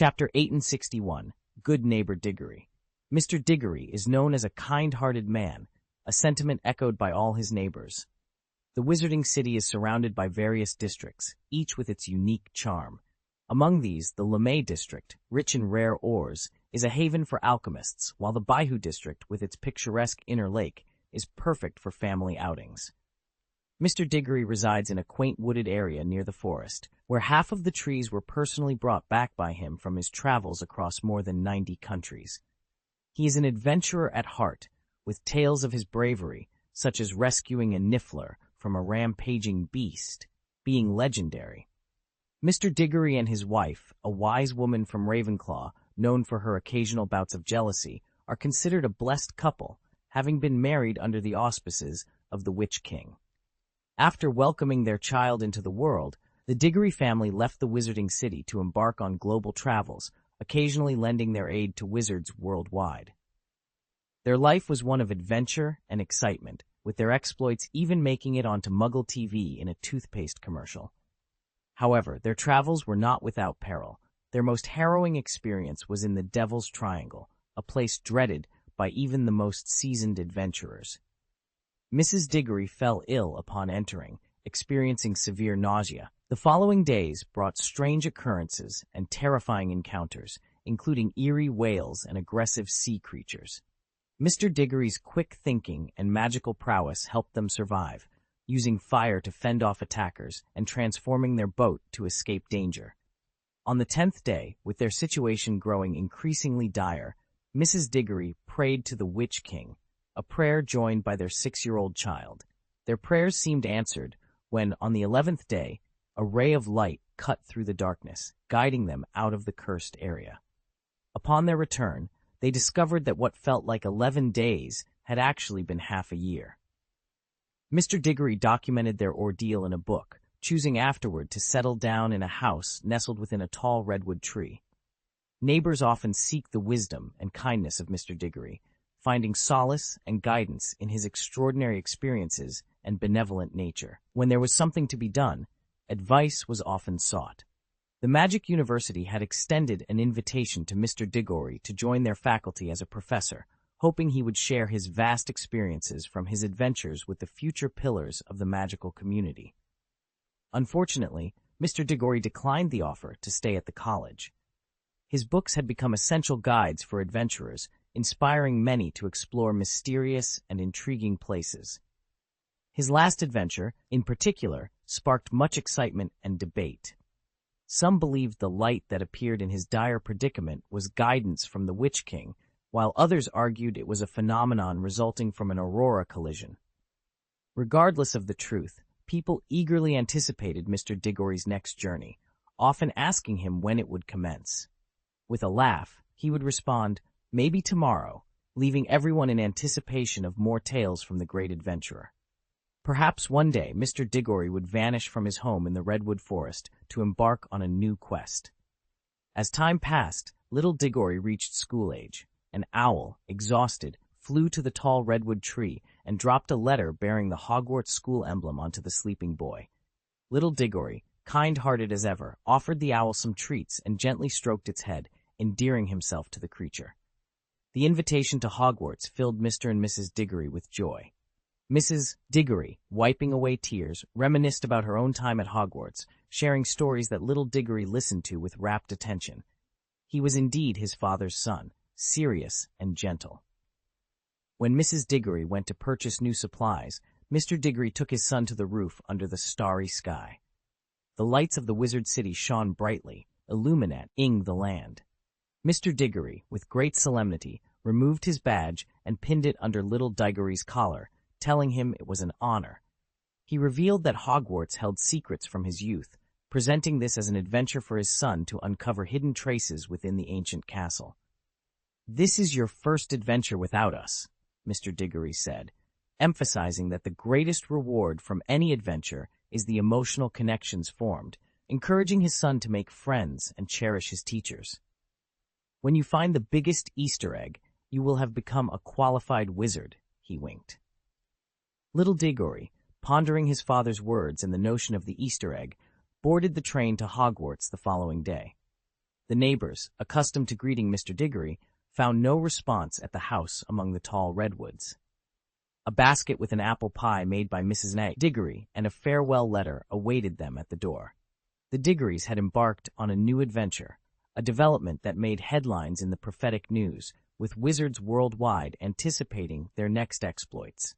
Chapter 861, Good Neighbor Diggory. Mr. Diggory is known as a kind-hearted man, a sentiment echoed by all his neighbors. The Wizarding City is surrounded by various districts, each with its unique charm. Among these, the looming district, rich in rare ores, is a haven for alchemists, while the Bayou district, with its picturesque inner lake, is perfect for family outings. Mr. Diggory resides in a quaint wooded area near the forest, where half of the trees were personally brought back by him from his travels across more than 90 countries. He is an adventurer at heart, with tales of his bravery, such as rescuing a niffler from a rampaging beast, being legendary. Mr. Diggory and his wife, a wise woman from Ravenclaw, known for her occasional bouts of jealousy, are considered a blessed couple, having been married under the auspices of the Witch King. After welcoming their child into the world, the Diggory family left the Wizarding City to embark on global travels, occasionally lending their aid to wizards worldwide. Their life was one of adventure and excitement, with their exploits even making it onto Muggle TV in a toothpaste commercial. However, their travels were not without peril. Their most harrowing experience was in the Devil's Triangle, a place dreaded by even the most seasoned adventurers. Mrs. Diggory fell ill upon entering, experiencing severe nausea. The following days brought strange occurrences and terrifying encounters, including eerie whales and aggressive sea creatures. Mr. Diggory's quick thinking and magical prowess helped them survive, using fire to fend off attackers and transforming their boat to escape danger. On the 10th day, with their situation growing increasingly dire, Mrs. Diggory prayed to the Witch King, a prayer joined by their 6-year-old child. Their prayers seemed answered when, on the 11th day, a ray of light cut through the darkness, guiding them out of the cursed area. Upon their return, they discovered that what felt like 11 days had actually been half a year. Mr. Diggory documented their ordeal in a book, choosing afterward to settle down in a house nestled within a tall redwood tree. Neighbors often seek the wisdom and kindness of Mr. Diggory, finding solace and guidance in his extraordinary experiences and benevolent nature. When there was something to be done, advice was often sought. The Magic University had extended an invitation to Mr. Diggory to join their faculty as a professor, hoping he would share his vast experiences from his adventures with the future pillars of the magical community. Unfortunately, Mr. Diggory declined the offer to stay at the college. His books had become essential guides for adventurers, inspiring many to explore mysterious and intriguing places. His last adventure, in particular, sparked much excitement and debate. Some believed the light that appeared in his dire predicament was guidance from the Witch King, while others argued it was a phenomenon resulting from an aurora collision. Regardless of the truth, people eagerly anticipated Mr. Diggory's next journey, often asking him when it would commence. With a laugh, he would respond, "Maybe tomorrow," leaving everyone in anticipation of more tales from the great adventurer. Perhaps one day Mr. Diggory would vanish from his home in the redwood forest to embark on a new quest. As time passed, little Diggory reached school age. An owl, exhausted, flew to the tall redwood tree and dropped a letter bearing the Hogwarts school emblem onto the sleeping boy. Little Diggory, kind-hearted as ever, offered the owl some treats and gently stroked its head, endearing himself to the creature. The invitation to Hogwarts filled Mr. and Mrs. Diggory with joy. Mrs. Diggory, wiping away tears, reminisced about her own time at Hogwarts, sharing stories that little Diggory listened to with rapt attention. He was indeed his father's son, serious and gentle. When Mrs. Diggory went to purchase new supplies, Mr. Diggory took his son to the roof under the starry sky. The lights of the wizard city shone brightly, illuminating the land. Mr. Diggory, with great solemnity, removed his badge and pinned it under little Diggory's collar, telling him it was an honor. He revealed that Hogwarts held secrets from his youth, presenting this as an adventure for his son to uncover hidden traces within the ancient castle. "This is your first adventure without us," Mr. Diggory said, emphasizing that the greatest reward from any adventure is the emotional connections formed, encouraging his son to make friends and cherish his teachers. "When you find the biggest Easter egg, you will have become a qualified wizard," he winked. Little Diggory, pondering his father's words and the notion of the Easter egg, boarded the train to Hogwarts the following day. The neighbors, accustomed to greeting Mr. Diggory, found no response at the house among the tall redwoods. A basket with an apple pie made by Mrs. Diggory and a farewell letter awaited them at the door. The Diggorys had embarked on a new adventure, a development that made headlines in the prophetic news, with wizards worldwide anticipating their next exploits.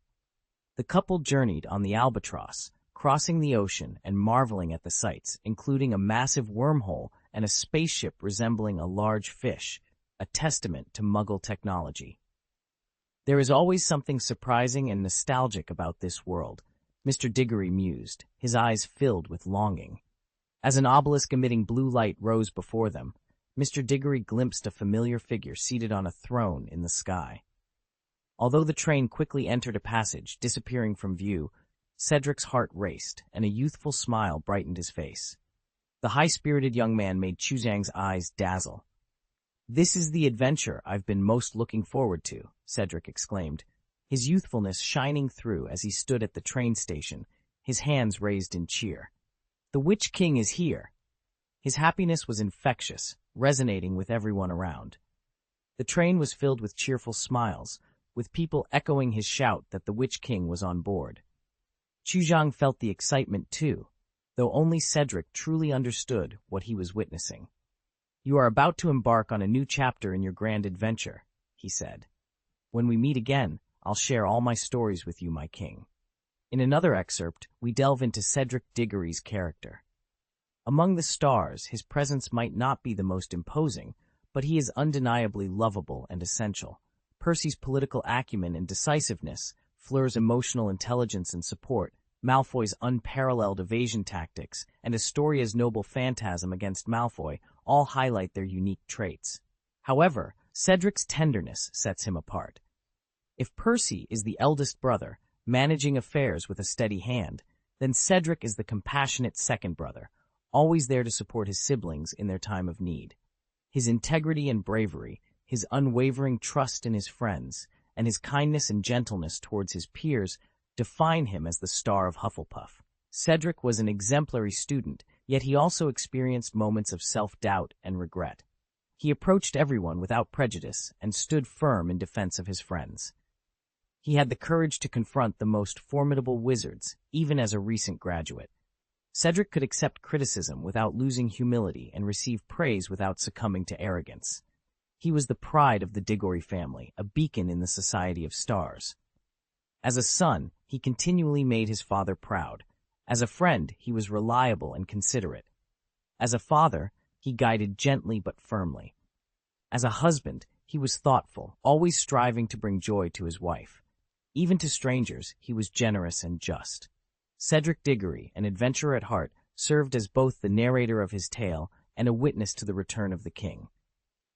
The couple journeyed on the Albatross, crossing the ocean and marveling at the sights, including a massive wormhole and a spaceship resembling a large fish, a testament to Muggle technology. There is always something surprising and nostalgic about this world, Mr. Diggory mused, his eyes filled with longing. As an obelisk emitting blue light rose before them, Mr. Diggory glimpsed a familiar figure seated on a throne in the sky. Although the train quickly entered a passage, disappearing from view, Cedric's heart raced, and a youthful smile brightened his face. The high-spirited young man made Chuzang's eyes dazzle. "This is the adventure I've been most looking forward to," Cedric exclaimed, his youthfulness shining through as he stood at the train station, his hands raised in cheer. "The Witch King is here." His happiness was infectious, resonating with everyone around. The train was filled with cheerful smiles, with people echoing his shout that the Witch King was on board. Chuzang felt the excitement too, though only Cedric truly understood what he was witnessing. "You are about to embark on a new chapter in your grand adventure," he said. "When we meet again, I'll share all my stories with you, my king." In another excerpt, we delve into Cedric Diggory's character. Among the stars, his presence might not be the most imposing, but he is undeniably lovable and essential. Percy's political acumen and decisiveness, Fleur's emotional intelligence and support, Malfoy's unparalleled evasion tactics, and Astoria's noble phantasm against Malfoy all highlight their unique traits. However, Cedric's tenderness sets him apart. If Percy is the eldest brother, managing affairs with a steady hand, then Cedric is the compassionate second brother, always there to support his siblings in their time of need. His integrity and bravery, his unwavering trust in his friends, and his kindness and gentleness towards his peers define him as the star of Hufflepuff. Cedric was an exemplary student, yet he also experienced moments of self-doubt and regret. He approached everyone without prejudice and stood firm in defense of his friends. He had the courage to confront the most formidable wizards, even as a recent graduate. Cedric could accept criticism without losing humility and receive praise without succumbing to arrogance. He was the pride of the Diggory family, a beacon in the Society of Stars. As a son, he continually made his father proud. As a friend, he was reliable and considerate. As a father, he guided gently but firmly. As a husband, he was thoughtful, always striving to bring joy to his wife. Even to strangers, he was generous and just. Cedric Diggory, an adventurer at heart, served as both the narrator of his tale and a witness to the return of the king.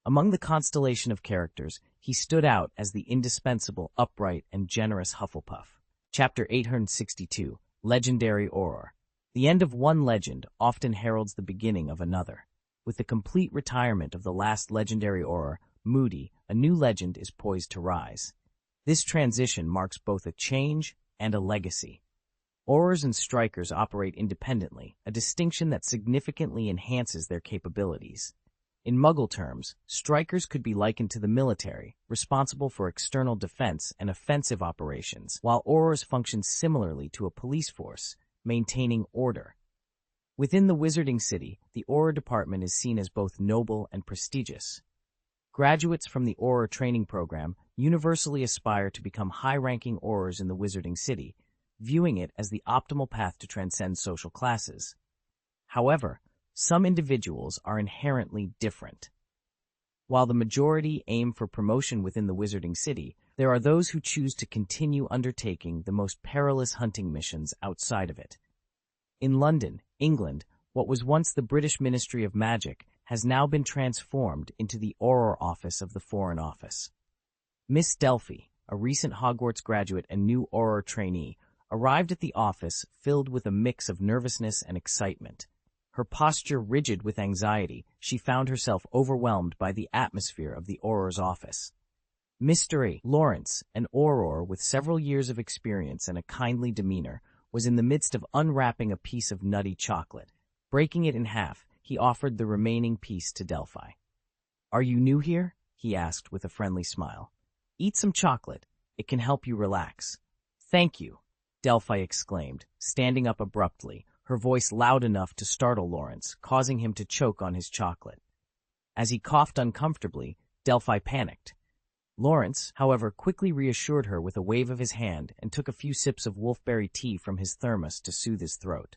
Among the constellation of characters, he stood out as the indispensable, upright, and generous Hufflepuff. Chapter 862, Legendary Auror. The end of one legend often heralds the beginning of another. With the complete retirement of the last legendary Auror, Moody, a new legend is poised to rise. This transition marks both a change and a legacy. Aurors and Strikers operate independently, a distinction that significantly enhances their capabilities. In Muggle terms, Strikers could be likened to the military, responsible for external defense and offensive operations, while Aurors function similarly to a police force, maintaining order. Within the Wizarding City, the Auror department is seen as both noble and prestigious. Graduates from the Auror training program universally aspire to become high-ranking Aurors in the Wizarding City, viewing it as the optimal path to transcend social classes. However, some individuals are inherently different. While the majority aim for promotion within the Wizarding City, there are those who choose to continue undertaking the most perilous hunting missions outside of it. In London, England, what was once the British Ministry of Magic has now been transformed into the Auror Office of the Foreign Office. Miss Delphi, a recent Hogwarts graduate and new Auror trainee, arrived at the office filled with a mix of nervousness and excitement. Her posture rigid with anxiety, she found herself overwhelmed by the atmosphere of the Auror's office. Mr. Lawrence, an Auror with several years of experience and a kindly demeanor, was in the midst of unwrapping a piece of nutty chocolate. Breaking it in half, he offered the remaining piece to Delphi. "Are you new here?" he asked with a friendly smile. "Eat some chocolate. It can help you relax." "Thank you," Delphi exclaimed, standing up abruptly, her voice loud enough to startle Lawrence, causing him to choke on his chocolate. As he coughed uncomfortably, Delphi panicked. Lawrence, however, quickly reassured her with a wave of his hand and took a few sips of wolfberry tea from his thermos to soothe his throat.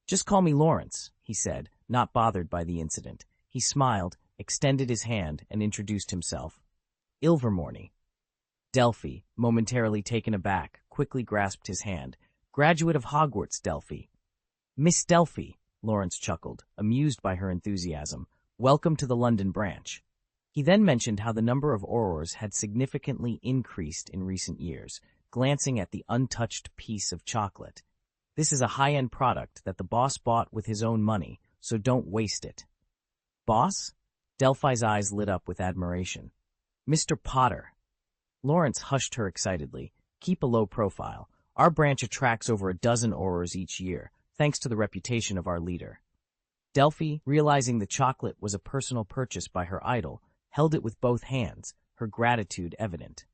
"Just call me Lawrence," he said, not bothered by the incident. He smiled, extended his hand, and introduced himself. "Ilvermorny." Delphi, momentarily taken aback, quickly grasped his hand. "Graduate of Hogwarts, Delphi." "Miss Delphi," Lawrence chuckled, amused by her enthusiasm. "Welcome to the London branch." He then mentioned how the number of aurors had significantly increased in recent years, glancing at the untouched piece of chocolate. "This is a high-end product that the boss bought with his own money, so don't waste it." "Boss?" Delphi's eyes lit up with admiration. "Mr. Potter." Lawrence hushed her excitedly. "Keep a low profile. Our branch attracts over a dozen aurors each year, thanks to the reputation of our leader." Delphi, realizing the chocolate was a personal purchase by her idol, held it with both hands, her gratitude evident.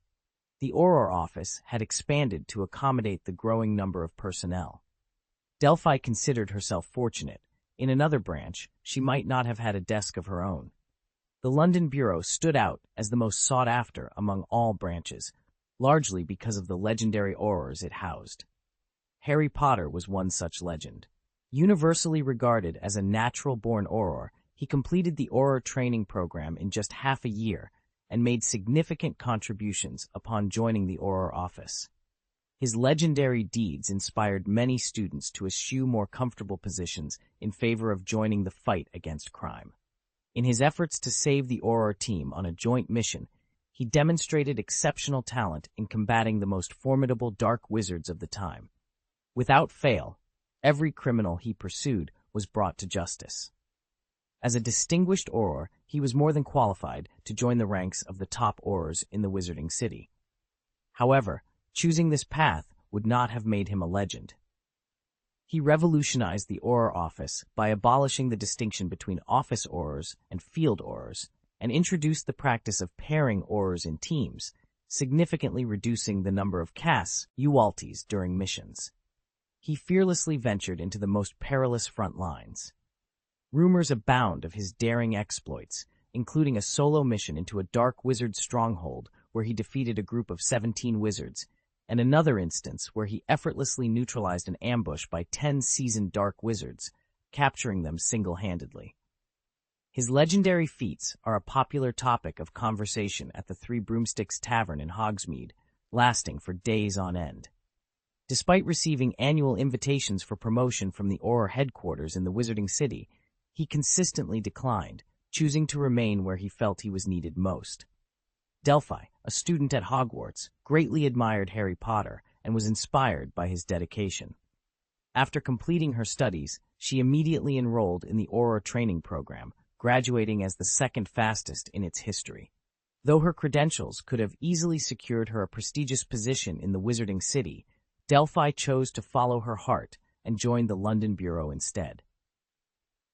The Auror office had expanded to accommodate the growing number of personnel. Delphi considered herself fortunate. In another branch, she might not have had a desk of her own. The London Bureau stood out as the most sought after among all branches, largely because of the legendary aurors it housed. Harry Potter was one such legend. Universally regarded as a natural-born auror, he completed the auror training program in just half a year and made significant contributions upon joining the auror office. His legendary deeds inspired many students to eschew more comfortable positions in favor of joining the fight against crime. In his efforts to save the auror team on a joint mission, he demonstrated exceptional talent in combating the most formidable dark wizards of the time. Without fail, every criminal he pursued was brought to justice. As a distinguished auror, he was more than qualified to join the ranks of the top aurors in the Wizarding City. However, choosing this path would not have made him a legend. He revolutionized the auror office by abolishing the distinction between office aurors and field aurors, and introduced the practice of pairing aurors in teams, significantly reducing the number of casts, UALTs, during missions. He fearlessly ventured into the most perilous front lines. Rumors abound of his daring exploits, including a solo mission into a dark wizard stronghold where he defeated a group of 17 wizards, and another instance where he effortlessly neutralized an ambush by 10 seasoned dark wizards, capturing them single-handedly. His legendary feats are a popular topic of conversation at the Three Broomsticks Tavern in Hogsmeade, lasting for days on end. Despite receiving annual invitations for promotion from the Auror headquarters in the Wizarding City, he consistently declined, choosing to remain where he felt he was needed most. Delphi, a student at Hogwarts, greatly admired Harry Potter and was inspired by his dedication. After completing her studies, she immediately enrolled in the Auror training program, graduating as the second fastest in its history. Though her credentials could have easily secured her a prestigious position in the Wizarding City, Delphi chose to follow her heart and joined the London Bureau instead.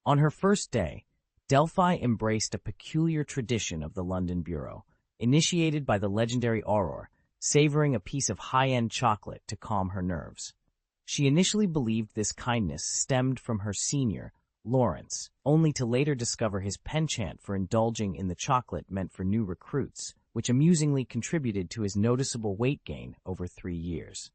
On her first day, Delphi embraced a peculiar tradition of the London Bureau, initiated by the legendary Auror, savoring a piece of high-end chocolate to calm her nerves. She initially believed this kindness stemmed from her senior, Lawrence, only to later discover his penchant for indulging in the chocolate meant for new recruits, which amusingly contributed to his noticeable weight gain over 3 years.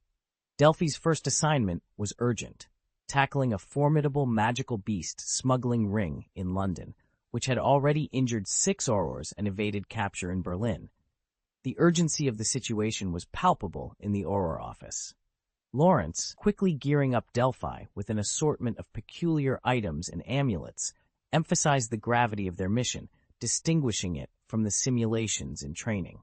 Delphi's first assignment was urgent, tackling a formidable magical beast smuggling ring in London, which had already injured 6 aurors and evaded capture in Berlin. The urgency of the situation was palpable in the Auror office. Lawrence, quickly gearing up Delphi with an assortment of peculiar items and amulets, emphasized the gravity of their mission, distinguishing it from the simulations in training.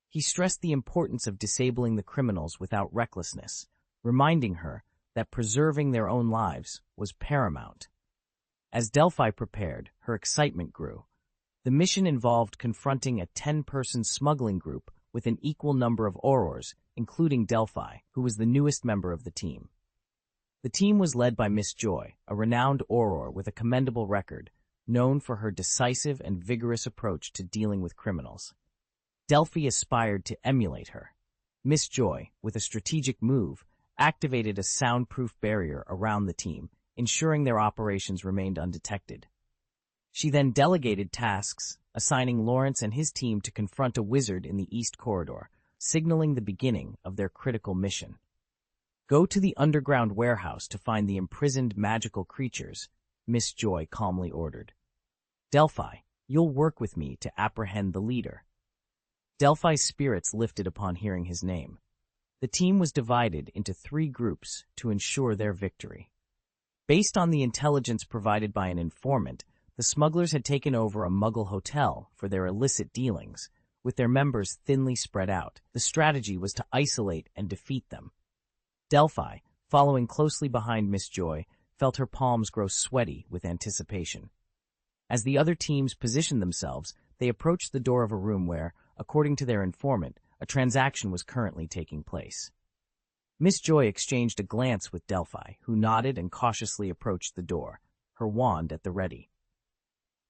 He stressed the importance of disabling the criminals without recklessness, reminding her that preserving their own lives was paramount. As Delphi prepared, her excitement grew. The mission involved confronting a 10-person smuggling group with an equal number of aurors, including Delphi, who was the newest member of the team. The team was led by Miss Joy, a renowned auror with a commendable record, known for her decisive and vigorous approach to dealing with criminals. Delphi aspired to emulate her. Miss Joy, with a strategic move, activated a soundproof barrier around the team, ensuring their operations remained undetected. She then delegated tasks, assigning Lawrence and his team to confront a wizard in the East Corridor, signaling the beginning of their critical mission. Go to the underground warehouse to find the imprisoned magical creatures, Miss Joy calmly ordered. Delphi, you'll work with me to apprehend the leader. Delphi's spirits lifted upon hearing his name. The team was divided into 3 groups to ensure their victory. Based on the intelligence provided by an informant, the smugglers had taken over a Muggle hotel for their illicit dealings. With their members thinly spread out, the strategy was to isolate and defeat them. Delphi, following closely behind Miss Joy, felt her palms grow sweaty with anticipation. As the other teams positioned themselves, they approached the door of a room where, according to their informant, a transaction was currently taking place. Miss Joy exchanged a glance with Delphi, who nodded and cautiously approached the door, her wand at the ready.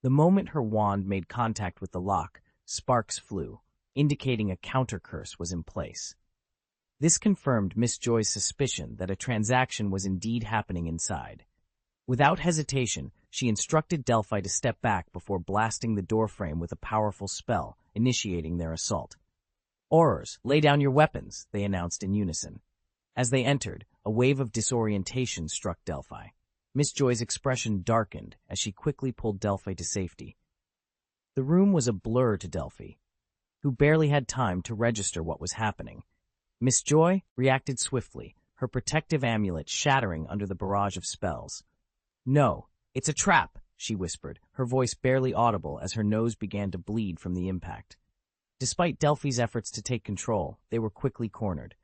The moment her wand made contact with the lock, sparks flew, indicating a counter-curse was in place. This confirmed Miss Joy's suspicion that a transaction was indeed happening inside. Without hesitation, she instructed Delphi to step back before blasting the doorframe with a powerful spell, initiating their assault. "Aurors, lay down your weapons," they announced in unison. As they entered, a wave of disorientation struck Delphi. Miss Joy's expression darkened as she quickly pulled Delphi to safety. The room was a blur to Delphi, who barely had time to register what was happening. Miss Joy reacted swiftly, her protective amulet shattering under the barrage of spells. "No, it's a trap," she whispered, her voice barely audible as her nose began to bleed from the impact. Despite Delphi's efforts to take control, they were quickly cornered.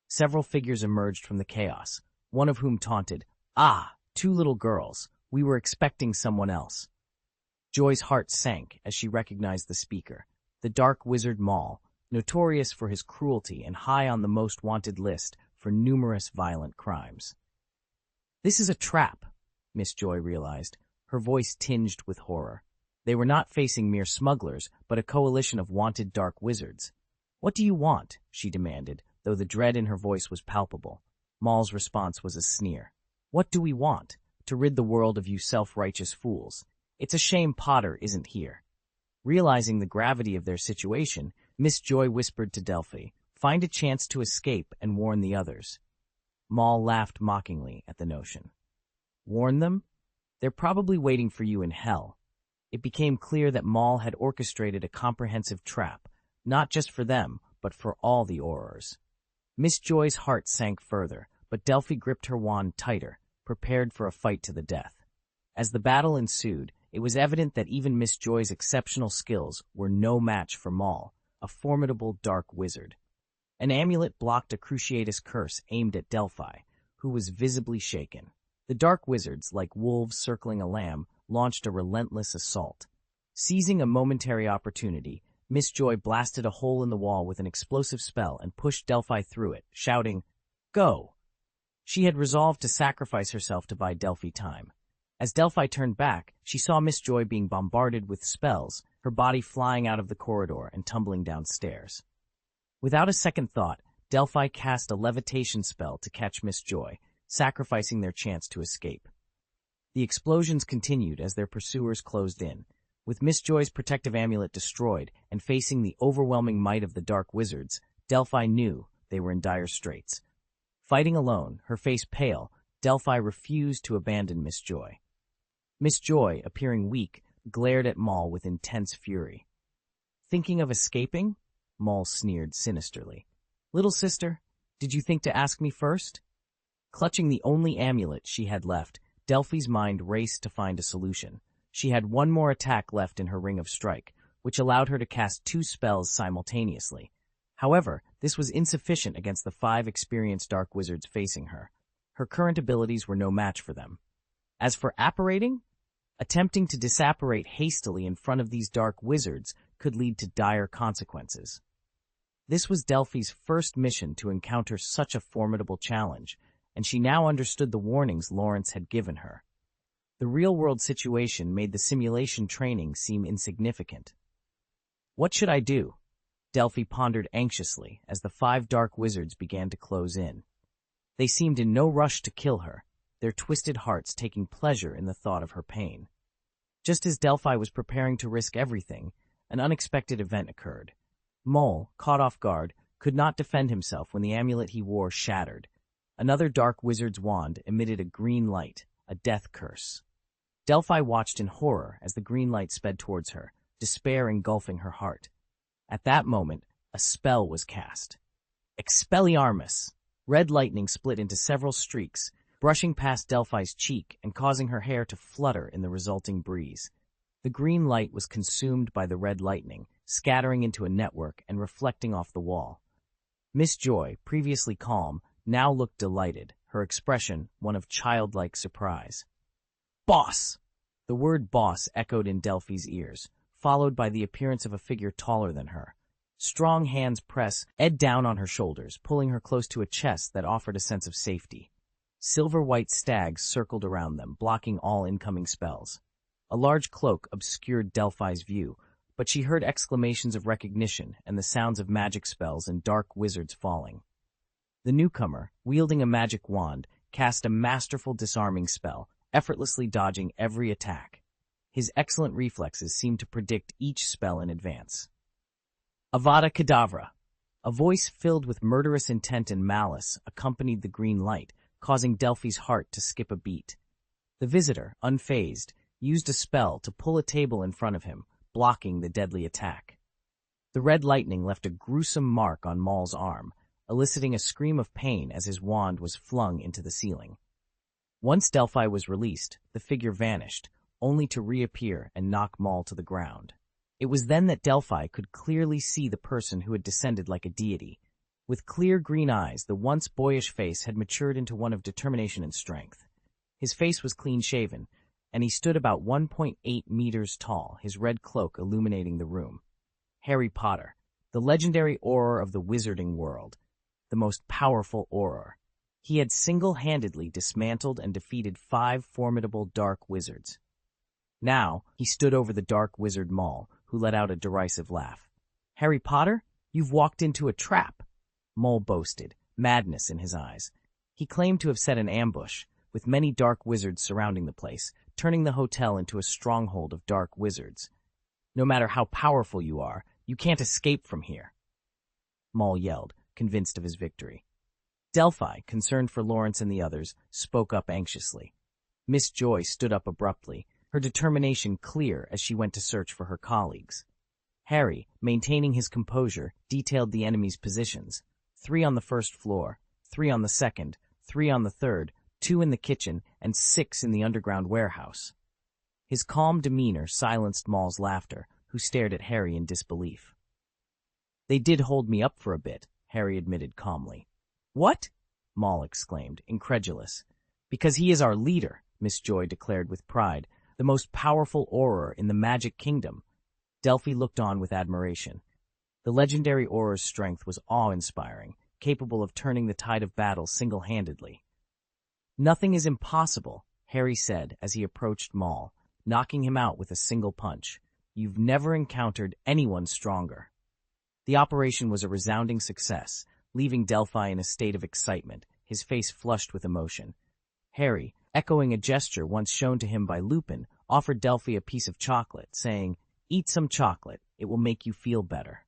Several figures emerged from the chaos, one of whom taunted, "Ah, 2 little girls, we were expecting someone else." Joy's heart sank as she recognized the speaker, the dark wizard Maul, notorious for his cruelty and high on the most wanted list for numerous violent crimes. "This is a trap," Miss Joy realized, her voice tinged with horror. They were not facing mere smugglers, but a coalition of wanted dark wizards. "What do you want?" she demanded, though the dread in her voice was palpable. Maul's response was a sneer. "What do we want? To rid the world of you self-righteous fools. It's a shame Potter isn't here." Realizing the gravity of their situation, Miss Joy whispered to Delphi, "Find a chance to escape and warn the others." Maul laughed mockingly at the notion. "Warn them? They're probably waiting for you in hell." It became clear that Maul had orchestrated a comprehensive trap, not just for them, but for all the Aurors. Miss Joy's heart sank further, but Delphi gripped her wand tighter, prepared for a fight to the death. As the battle ensued, it was evident that even Miss Joy's exceptional skills were no match for Maul, a formidable dark wizard. An amulet blocked a Cruciatus curse aimed at Delphi, who was visibly shaken. The dark wizards, like wolves circling a lamb, launched a relentless assault. Seizing a momentary opportunity, Miss Joy blasted a hole in the wall with an explosive spell and pushed Delphi through it, shouting, "Go!" She had resolved to sacrifice herself to buy Delphi time. As Delphi turned back, she saw Miss Joy being bombarded with spells, her body flying out of the corridor and tumbling downstairs. Without a second thought, Delphi cast a levitation spell to catch Miss Joy, sacrificing their chance to escape. The explosions continued as their pursuers closed in. With Miss Joy's protective amulet destroyed and facing the overwhelming might of the dark wizards, Delphi knew they were in dire straits. Fighting alone, her face pale, Delphi refused to abandon Miss Joy. Miss Joy, appearing weak, glared at Maul with intense fury. "Thinking of escaping?" Maul sneered sinisterly. "Little sister, did you think to ask me first?" Clutching the only amulet she had left, Delphi's mind raced to find a solution. She had one more attack left in her Ring of Strike, which allowed her to cast 2 spells simultaneously. However, this was insufficient against the 5 experienced dark wizards facing her. Her current abilities were no match for them. As for apparating, attempting to disapparate hastily in front of these dark wizards could lead to dire consequences. This was Delphi's first mission to encounter such a formidable challenge, and she now understood the warnings Lawrence had given her. The real-world situation made the simulation training seem insignificant. What should I do? Delphi pondered anxiously as the 5 dark wizards began to close in. They seemed in no rush to kill her, their twisted hearts taking pleasure in the thought of her pain. Just as Delphi was preparing to risk everything, an unexpected event occurred. Mole, caught off guard, could not defend himself when the amulet he wore shattered. Another dark wizard's wand emitted a green light, a death curse. Delphi watched in horror as the green light sped towards her, despair engulfing her heart. At that moment, a spell was cast. Expelliarmus! Red lightning split into several streaks, brushing past Delphi's cheek and causing her hair to flutter in the resulting breeze. The green light was consumed by the red lightning, scattering into a network and reflecting off the wall. Miss Joy, previously calm, now looked delighted, her expression one of childlike surprise. Boss! The word boss echoed in Delphi's ears, followed by the appearance of a figure taller than her. Strong hands pressed Ed down on her shoulders, pulling her close to a chest that offered a sense of safety. Silver-white stags circled around them, blocking all incoming spells. A large cloak obscured Delphi's view, but she heard exclamations of recognition and the sounds of magic spells and dark wizards falling. The newcomer, wielding a magic wand, cast a masterful disarming spell, effortlessly dodging every attack. His excellent reflexes seemed to predict each spell in advance. Avada Kedavra! A voice filled with murderous intent and malice accompanied the green light, causing Delphi's heart to skip a beat. The visitor, unfazed, used a spell to pull a table in front of him, blocking the deadly attack. The red lightning left a gruesome mark on Maul's arm, eliciting a scream of pain as his wand was flung into the ceiling. Once Delphi was released, the figure vanished, only to reappear and knock Maul to the ground. It was then that Delphi could clearly see the person who had descended like a deity. With clear green eyes, the once boyish face had matured into one of determination and strength. His face was clean-shaven, and he stood about 1.8 meters tall, his red cloak illuminating the room. Harry Potter, the legendary Auror of the wizarding world, the most powerful Auror. He had single-handedly dismantled and defeated 5 formidable dark wizards. Now, he stood over the dark wizard Maul, who let out a derisive laugh. Harry Potter, you've walked into a trap, Maul boasted, madness in his eyes. He claimed to have set an ambush, with many dark wizards surrounding the place, turning the hotel into a stronghold of dark wizards. No matter how powerful you are, you can't escape from here, Maul yelled, convinced of his victory. Delphi, concerned for Lawrence and the others, spoke up anxiously. Miss Joy stood up abruptly, her determination clear as she went to search for her colleagues. Harry, maintaining his composure, detailed the enemy's positions. 3 on the first floor, 3 on the second, 3 on the third, 2 in the kitchen, and 6 in the underground warehouse. His calm demeanor silenced Maul's laughter, who stared at Harry in disbelief. They did hold me up for a bit, Harry admitted calmly. What? Maul exclaimed, incredulous. Because he is our leader, Miss Joy declared with pride, the most powerful Auror in the Magic Kingdom. Delphi looked on with admiration. The legendary Auror's strength was awe-inspiring, capable of turning the tide of battle single-handedly. Nothing is impossible, Harry said as he approached Maul, knocking him out with a single punch. You've never encountered anyone stronger. The operation was a resounding success, leaving Delphi in a state of excitement, his face flushed with emotion. Harry, echoing a gesture once shown to him by Lupin, offered Delphi a piece of chocolate, saying, "Eat some chocolate, it will make you feel better."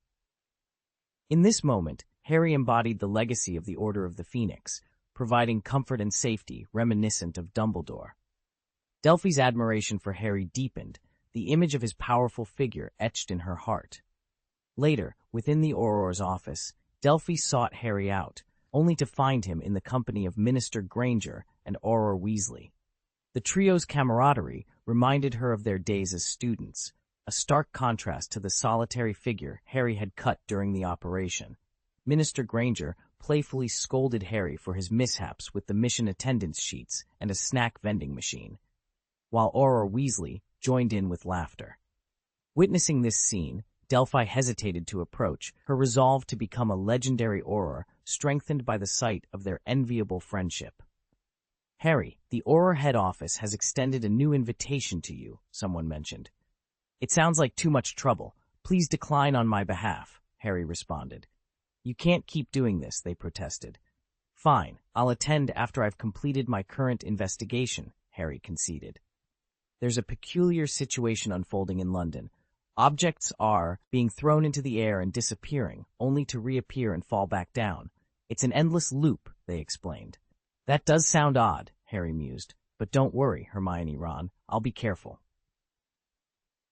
In this moment, Harry embodied the legacy of the Order of the Phoenix, providing comfort and safety reminiscent of Dumbledore. Delphi's admiration for Harry deepened, the image of his powerful figure etched in her heart. Later, within the Auror's office, Delphi sought Harry out, only to find him in the company of Minister Granger and Auror Weasley. The trio's camaraderie reminded her of their days as students, a stark contrast to the solitary figure Harry had cut during the operation. Minister Granger playfully scolded Harry for his mishaps with the mission attendance sheets and a snack vending machine, while Auror Weasley joined in with laughter. Witnessing this scene, Delphi hesitated to approach, her resolve to become a legendary Auror strengthened by the sight of their enviable friendship. Harry, the Auror head office has extended a new invitation to you, someone mentioned. It sounds like too much trouble. Please decline on my behalf, Harry responded. You can't keep doing this, they protested. Fine, I'll attend after I've completed my current investigation, Harry conceded. There's a peculiar situation unfolding in London. Objects are being thrown into the air and disappearing, only to reappear and fall back down. It's an endless loop, they explained. That does sound odd, Harry mused. But don't worry, Hermione, Ron. I'll be careful.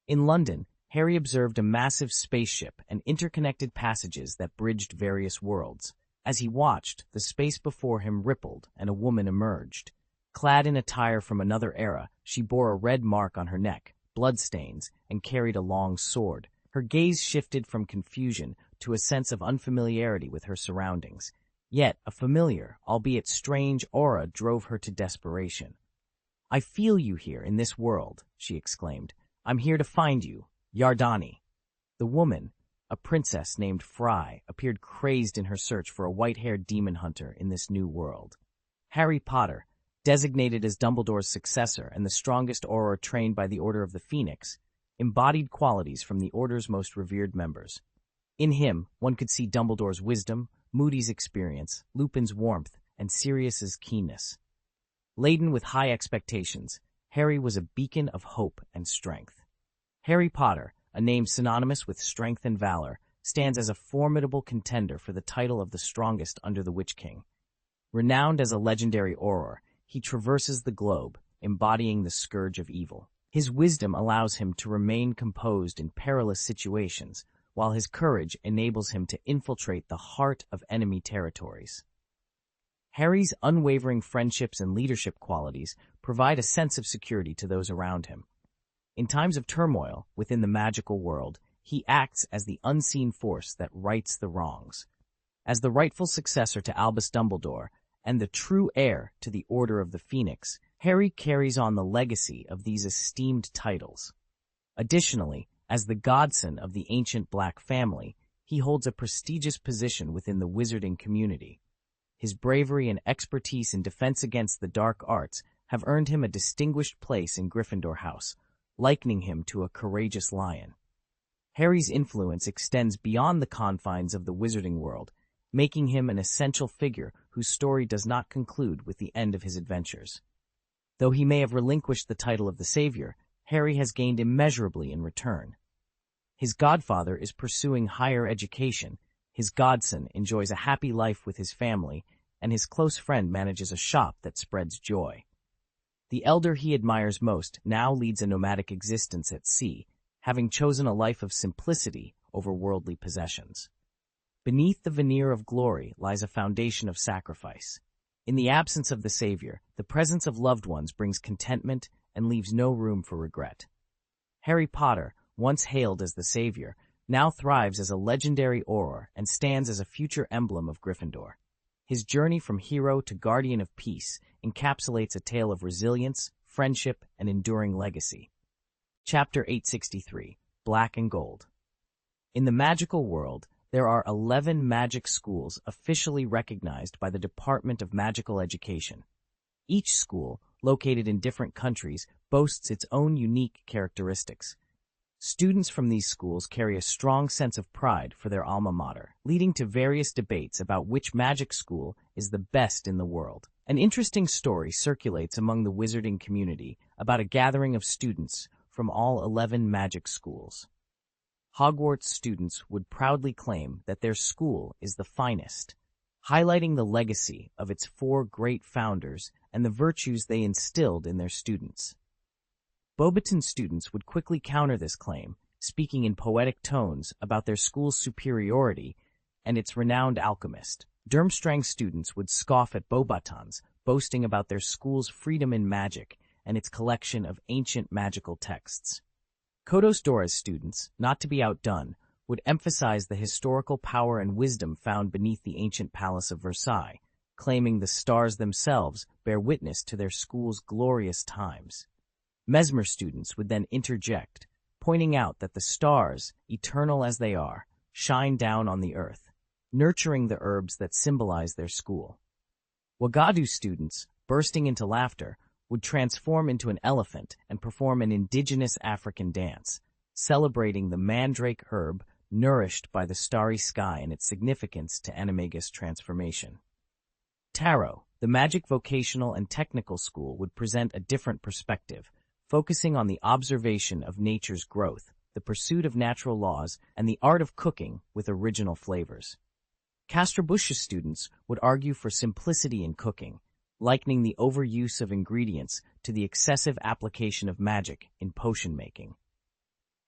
In London, Harry observed a massive spaceship and interconnected passages that bridged various worlds. As he watched, the space before him rippled and a woman emerged. Clad in attire from another era, she bore a red mark on her neck, bloodstains, and carried a long sword. Her gaze shifted from confusion to a sense of unfamiliarity with her surroundings. Yet a familiar, albeit strange, aura drove her to desperation. I feel you here in this world, she exclaimed. I'm here to find you, Yardani. The woman, a princess named Fry, appeared crazed in her search for a white-haired demon hunter in this new world. Harry Potter, designated as Dumbledore's successor and the strongest Auror trained by the Order of the Phoenix, embodied qualities from the Order's most revered members. In him, one could see Dumbledore's wisdom, Moody's experience, Lupin's warmth, and Sirius's keenness. Laden with high expectations, Harry was a beacon of hope and strength. Harry Potter, a name synonymous with strength and valor, stands as a formidable contender for the title of the strongest under the Witch King. Renowned as a legendary Auror, he traverses the globe, embodying the scourge of evil. His wisdom allows him to remain composed in perilous situations, while his courage enables him to infiltrate the heart of enemy territories. Harry's unwavering friendships and leadership qualities provide a sense of security to those around him. In times of turmoil within the magical world, he acts as the unseen force that rights the wrongs. As the rightful successor to Albus Dumbledore and the true heir to the Order of the Phoenix, Harry carries on the legacy of these esteemed titles. Additionally, as the godson of the ancient Black family, he holds a prestigious position within the wizarding community. His bravery and expertise in defense against the dark arts have earned him a distinguished place in Gryffindor House, likening him to a courageous lion. Harry's influence extends beyond the confines of the wizarding world, making him an essential figure whose story does not conclude with the end of his adventures. Though he may have relinquished the title of the Savior, Harry has gained immeasurably in return. His godfather is pursuing higher education, his godson enjoys a happy life with his family, and his close friend manages a shop that spreads joy. The elder he admires most now leads a nomadic existence at sea, having chosen a life of simplicity over worldly possessions. Beneath the veneer of glory lies a foundation of sacrifice. In the absence of the Savior, the presence of loved ones brings contentment and leaves no room for regret. Harry Potter, once hailed as the Savior, now thrives as a legendary Auror and stands as a future emblem of Gryffindor. His journey from hero to guardian of peace encapsulates a tale of resilience, friendship, and enduring legacy. Chapter 863, Black and Gold. In the magical world, there are 11 magic schools officially recognized by the Department of Magical Education. Each school, located in different countries, boasts its own unique characteristics. Students from these schools carry a strong sense of pride for their alma mater, leading to various debates about which magic school is the best in the world. An interesting story circulates among the wizarding community about a gathering of students from all 11 magic schools. Hogwarts students would proudly claim that their school is the finest, highlighting the legacy of its 4 great founders and the virtues they instilled in their students. Beauxbaton students would quickly counter this claim, speaking in poetic tones about their school's superiority and its renowned alchemist. Durmstrang students would scoff at Beauxbatons, boasting about their school's freedom in magic and its collection of ancient magical texts. Kodos Dora's students, not to be outdone, would emphasize the historical power and wisdom found beneath the ancient palace of Versailles, claiming the stars themselves bear witness to their school's glorious times. Mesmer students would then interject, pointing out that the stars, eternal as they are, shine down on the earth, nurturing the herbs that symbolize their school. Wagadu students, bursting into laughter, would transform into an elephant and perform an indigenous African dance, celebrating the mandrake herb nourished by the starry sky and its significance to animagus transformation. Tarot, the magic vocational and technical school, would present a different perspective, focusing on the observation of nature's growth, the pursuit of natural laws, and the art of cooking with original flavors. Castrobuscia students would argue for simplicity in cooking, likening the overuse of ingredients to the excessive application of magic in potion making.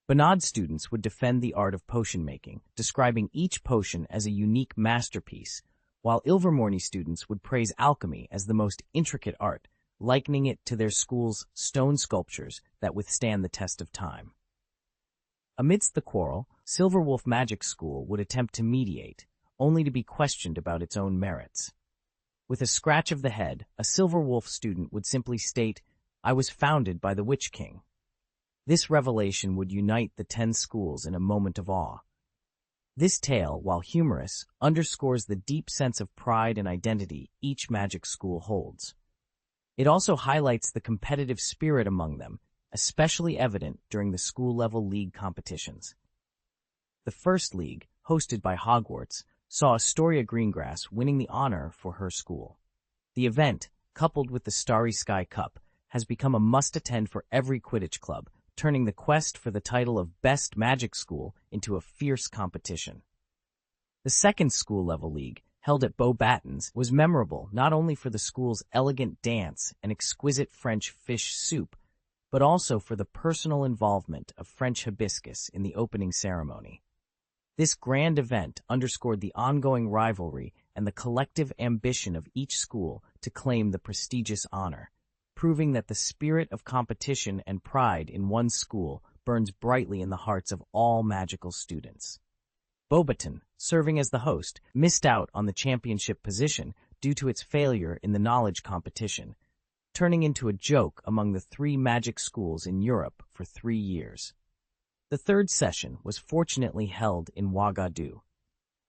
Bonad students would defend the art of potion making, describing each potion as a unique masterpiece, while Ilvermorny students would praise alchemy as the most intricate art, likening it to their school's stone sculptures that withstand the test of time. Amidst the quarrel, Silverwolf Magic School would attempt to mediate, only to be questioned about its own merits. With a scratch of the head, a Silverwolf student would simply state, "I was founded by the Witch King." This revelation would unite the 10 schools in a moment of awe. This tale, while humorous, underscores the deep sense of pride and identity each magic school holds. It also highlights the competitive spirit among them, especially evident during the school-level league competitions. The first league, hosted by Hogwarts, saw Astoria Greengrass winning the honor for her school. The event, coupled with the Starry Sky Cup, has become a must-attend for every Quidditch club, turning the quest for the title of Best Magic School into a fierce competition. The second school-level league, held at Beauxbatons, was memorable not only for the school's elegant dance and exquisite French fish soup, but also for the personal involvement of French hibiscus in the opening ceremony. This grand event underscored the ongoing rivalry and the collective ambition of each school to claim the prestigious honor, proving that the spirit of competition and pride in one school burns brightly in the hearts of all magical students. Beauxbatons, serving as the host, missed out on the championship position due to its failure in the knowledge competition, turning into a joke among the 3 magic schools in Europe for 3 years. The third session was fortunately held in Ouagadougou.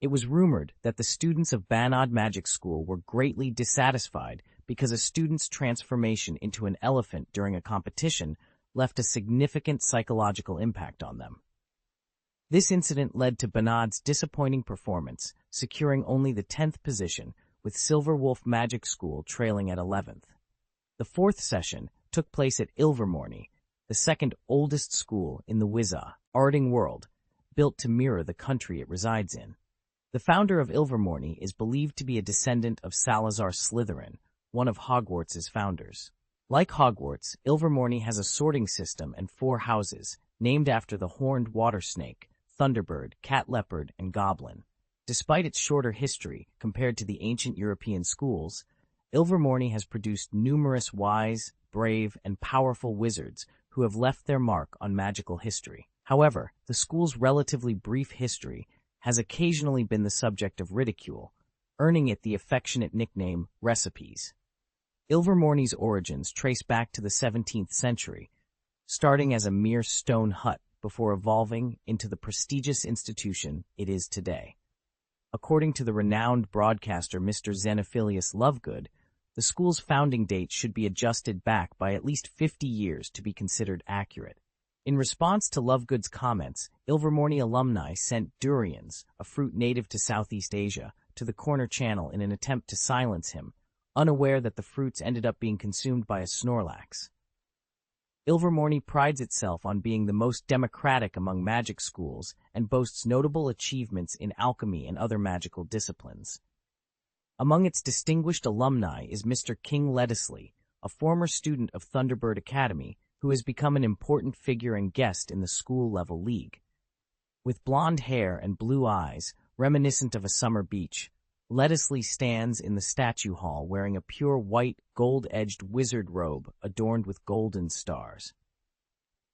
It was rumored that the students of Banad Magic School were greatly dissatisfied because a student's transformation into an elephant during a competition left a significant psychological impact on them. This incident led to Banad's disappointing performance, securing only the 10th position, with Silverwolf Magic School trailing at 11th. The fourth session took place at Ilvermorny, the second oldest school in the Wizza, Arding world, built to mirror the country it resides in. The founder of Ilvermorny is believed to be a descendant of Salazar Slytherin, one of Hogwarts' founders. Like Hogwarts, Ilvermorny has a sorting system and 4 houses, named after the horned water snake, thunderbird, cat leopard, and goblin. Despite its shorter history compared to the ancient European schools, Ilvermorny has produced numerous wise, brave, and powerful wizards who have left their mark on magical history. However, the school's relatively brief history has occasionally been the subject of ridicule, earning it the affectionate nickname Recipes. Ilvermorny's origins trace back to the 17th century, starting as a mere stone hut before evolving into the prestigious institution it is today. According to the renowned broadcaster Mr. Xenophilius Lovegood, the school's founding date should be adjusted back by at least 50 years to be considered accurate. In response to Lovegood's comments, Ilvermorny alumni sent durians, a fruit native to Southeast Asia, to the Corner Channel in an attempt to silence him, unaware that the fruits ended up being consumed by a Snorlax. Ilvermorny prides itself on being the most democratic among magic schools and boasts notable achievements in alchemy and other magical disciplines. Among its distinguished alumni is Mr. King Leddesley, a former student of Thunderbird Academy who has become an important figure and guest in the school-level league. With blonde hair and blue eyes, reminiscent of a summer beach, Leddesley stands in the statue hall wearing a pure white, gold-edged wizard robe adorned with golden stars.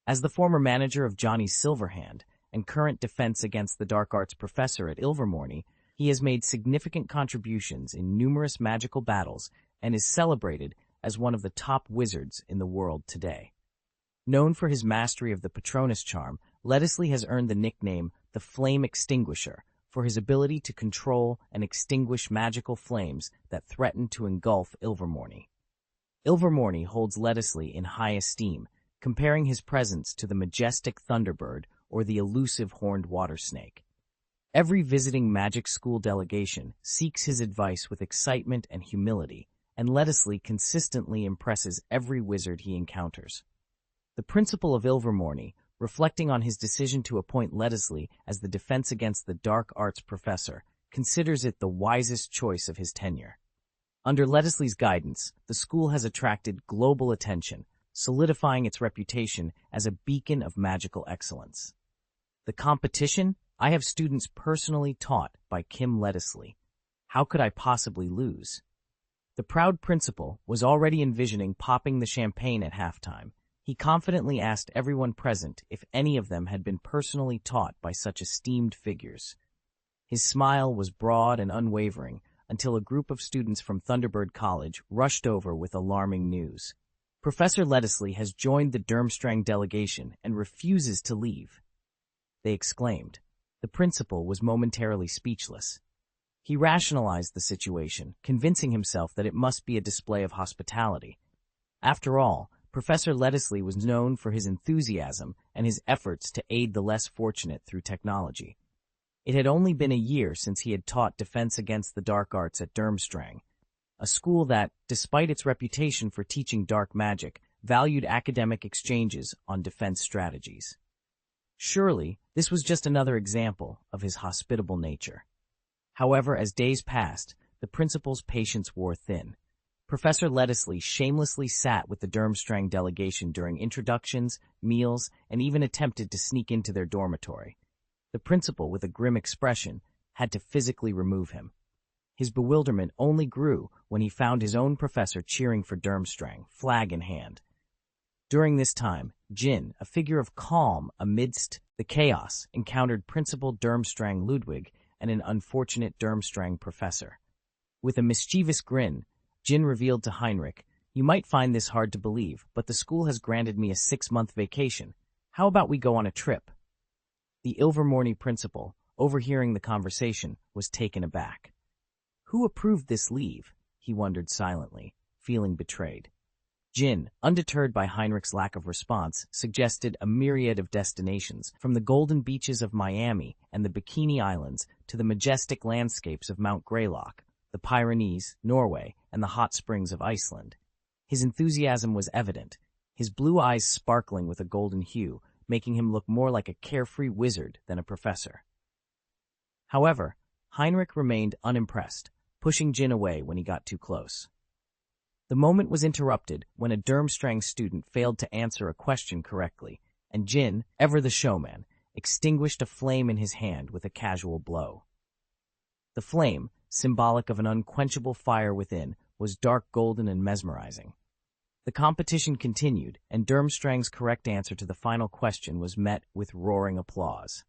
As the former manager of Johnny Silverhand and current defense against the dark arts professor at Ilvermorny, he has made significant contributions in numerous magical battles and is celebrated as one of the top wizards in the world today. Known for his mastery of the Patronus charm, Leddesley has earned the nickname the Flame Extinguisher for his ability to control and extinguish magical flames that threaten to engulf Ilvermorny. Ilvermorny holds Lettisley in high esteem, comparing his presence to the majestic thunderbird or the elusive horned water snake. Every visiting magic school delegation seeks his advice with excitement and humility, and Lettisley consistently impresses every wizard he encounters. The principal of Ilvermorny, reflecting on his decision to appoint Lettisley as the Defense Against the Dark Arts professor, considers it the wisest choice of his tenure. Under Lettisley's guidance, the school has attracted global attention, solidifying its reputation as a beacon of magical excellence. The competition? I have students personally taught by Kim Lettisley. How could I possibly lose? The proud principal was already envisioning popping the champagne at halftime. He confidently asked everyone present if any of them had been personally taught by such esteemed figures. His smile was broad and unwavering until a group of students from Thunderbird College rushed over with alarming news. Professor Lettisley has joined the Durmstrang delegation and refuses to leave, they exclaimed. The principal was momentarily speechless. He rationalized the situation, convincing himself that it must be a display of hospitality. After all, Professor Lettisley was known for his enthusiasm and his efforts to aid the less fortunate through technology. It had only been a year since he had taught Defense Against the Dark Arts at Durmstrang, a school that, despite its reputation for teaching dark magic, valued academic exchanges on defense strategies. Surely, this was just another example of his hospitable nature. However, as days passed, the principal's patience wore thin. Professor Lettisley shamelessly sat with the Durmstrang delegation during introductions, meals, and even attempted to sneak into their dormitory. The principal, with a grim expression, had to physically remove him. His bewilderment only grew when he found his own professor cheering for Durmstrang, flag in hand. During this time, Jin, a figure of calm amidst the chaos, encountered Principal Durmstrang Ludwig and an unfortunate Durmstrang professor. With a mischievous grin, Jin revealed to Heinrich, "You might find this hard to believe, but the school has granted me a 6-month vacation. How about we go on a trip?" The Ilvermorny principal, overhearing the conversation, was taken aback. Who approved this leave? He wondered silently, feeling betrayed. Jin, undeterred by Heinrich's lack of response, suggested a myriad of destinations, from the golden beaches of Miami and the Bikini Islands to the majestic landscapes of Mount Greylock, the Pyrenees, Norway, and the hot springs of Iceland. His enthusiasm was evident, his blue eyes sparkling with a golden hue, making him look more like a carefree wizard than a professor. However, Heinrich remained unimpressed, pushing Jin away when he got too close. The moment was interrupted when a Durmstrang student failed to answer a question correctly, and Jin, ever the showman, extinguished a flame in his hand with a casual blow. The flame, symbolic of an unquenchable fire within, was dark golden and mesmerizing. The competition continued, and Durmstrang's correct answer to the final question was met with roaring applause.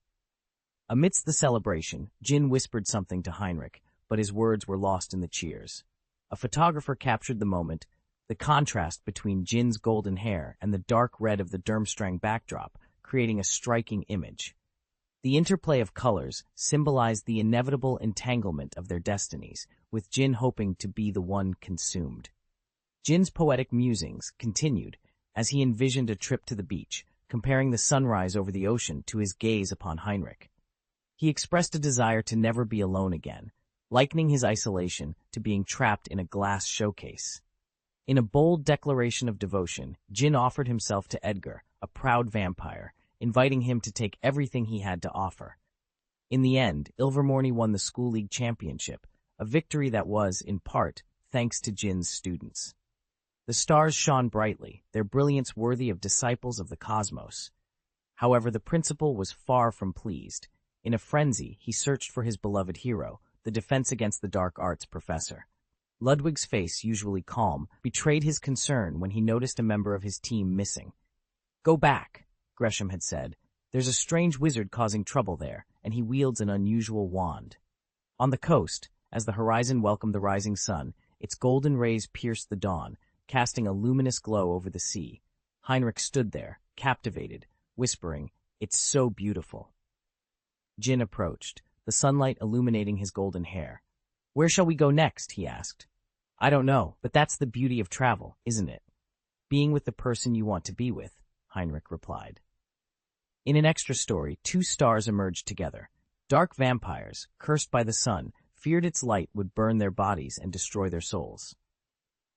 Amidst the celebration, Jin whispered something to Heinrich, but his words were lost in the cheers. A photographer captured the moment, the contrast between Jin's golden hair and the dark red of the Durmstrang backdrop, creating a striking image. The interplay of colors symbolized the inevitable entanglement of their destinies, with Jin hoping to be the one consumed. Jin's poetic musings continued as he envisioned a trip to the beach, comparing the sunrise over the ocean to his gaze upon Heinrich. He expressed a desire to never be alone again, likening his isolation to being trapped in a glass showcase. In a bold declaration of devotion, Jin offered himself to Edgar, a proud vampire, inviting him to take everything he had to offer. In the end, Ilvermorny won the School League championship, a victory that was, in part, thanks to Jin's students. The stars shone brightly, their brilliance worthy of disciples of the cosmos. However, the principal was far from pleased. In a frenzy, he searched for his beloved hero, the Defense Against the Dark Arts professor. Ludwig's face, usually calm, betrayed his concern when he noticed a member of his team missing. "Go back," Gresham had said. "There's a strange wizard causing trouble there, and he wields an unusual wand." On the coast, as the horizon welcomed the rising sun, its golden rays pierced the dawn, casting a luminous glow over the sea. Heinrich stood there, captivated, whispering, "It's so beautiful." Jin approached, the sunlight illuminating his golden hair. "Where shall we go next?" he asked. I don't know, but that's the beauty of travel, isn't it? Being with the person you want to be with, Heinrich replied. In an extra story, two stars emerged together. Dark vampires, cursed by the sun, feared its light would burn their bodies and destroy their souls.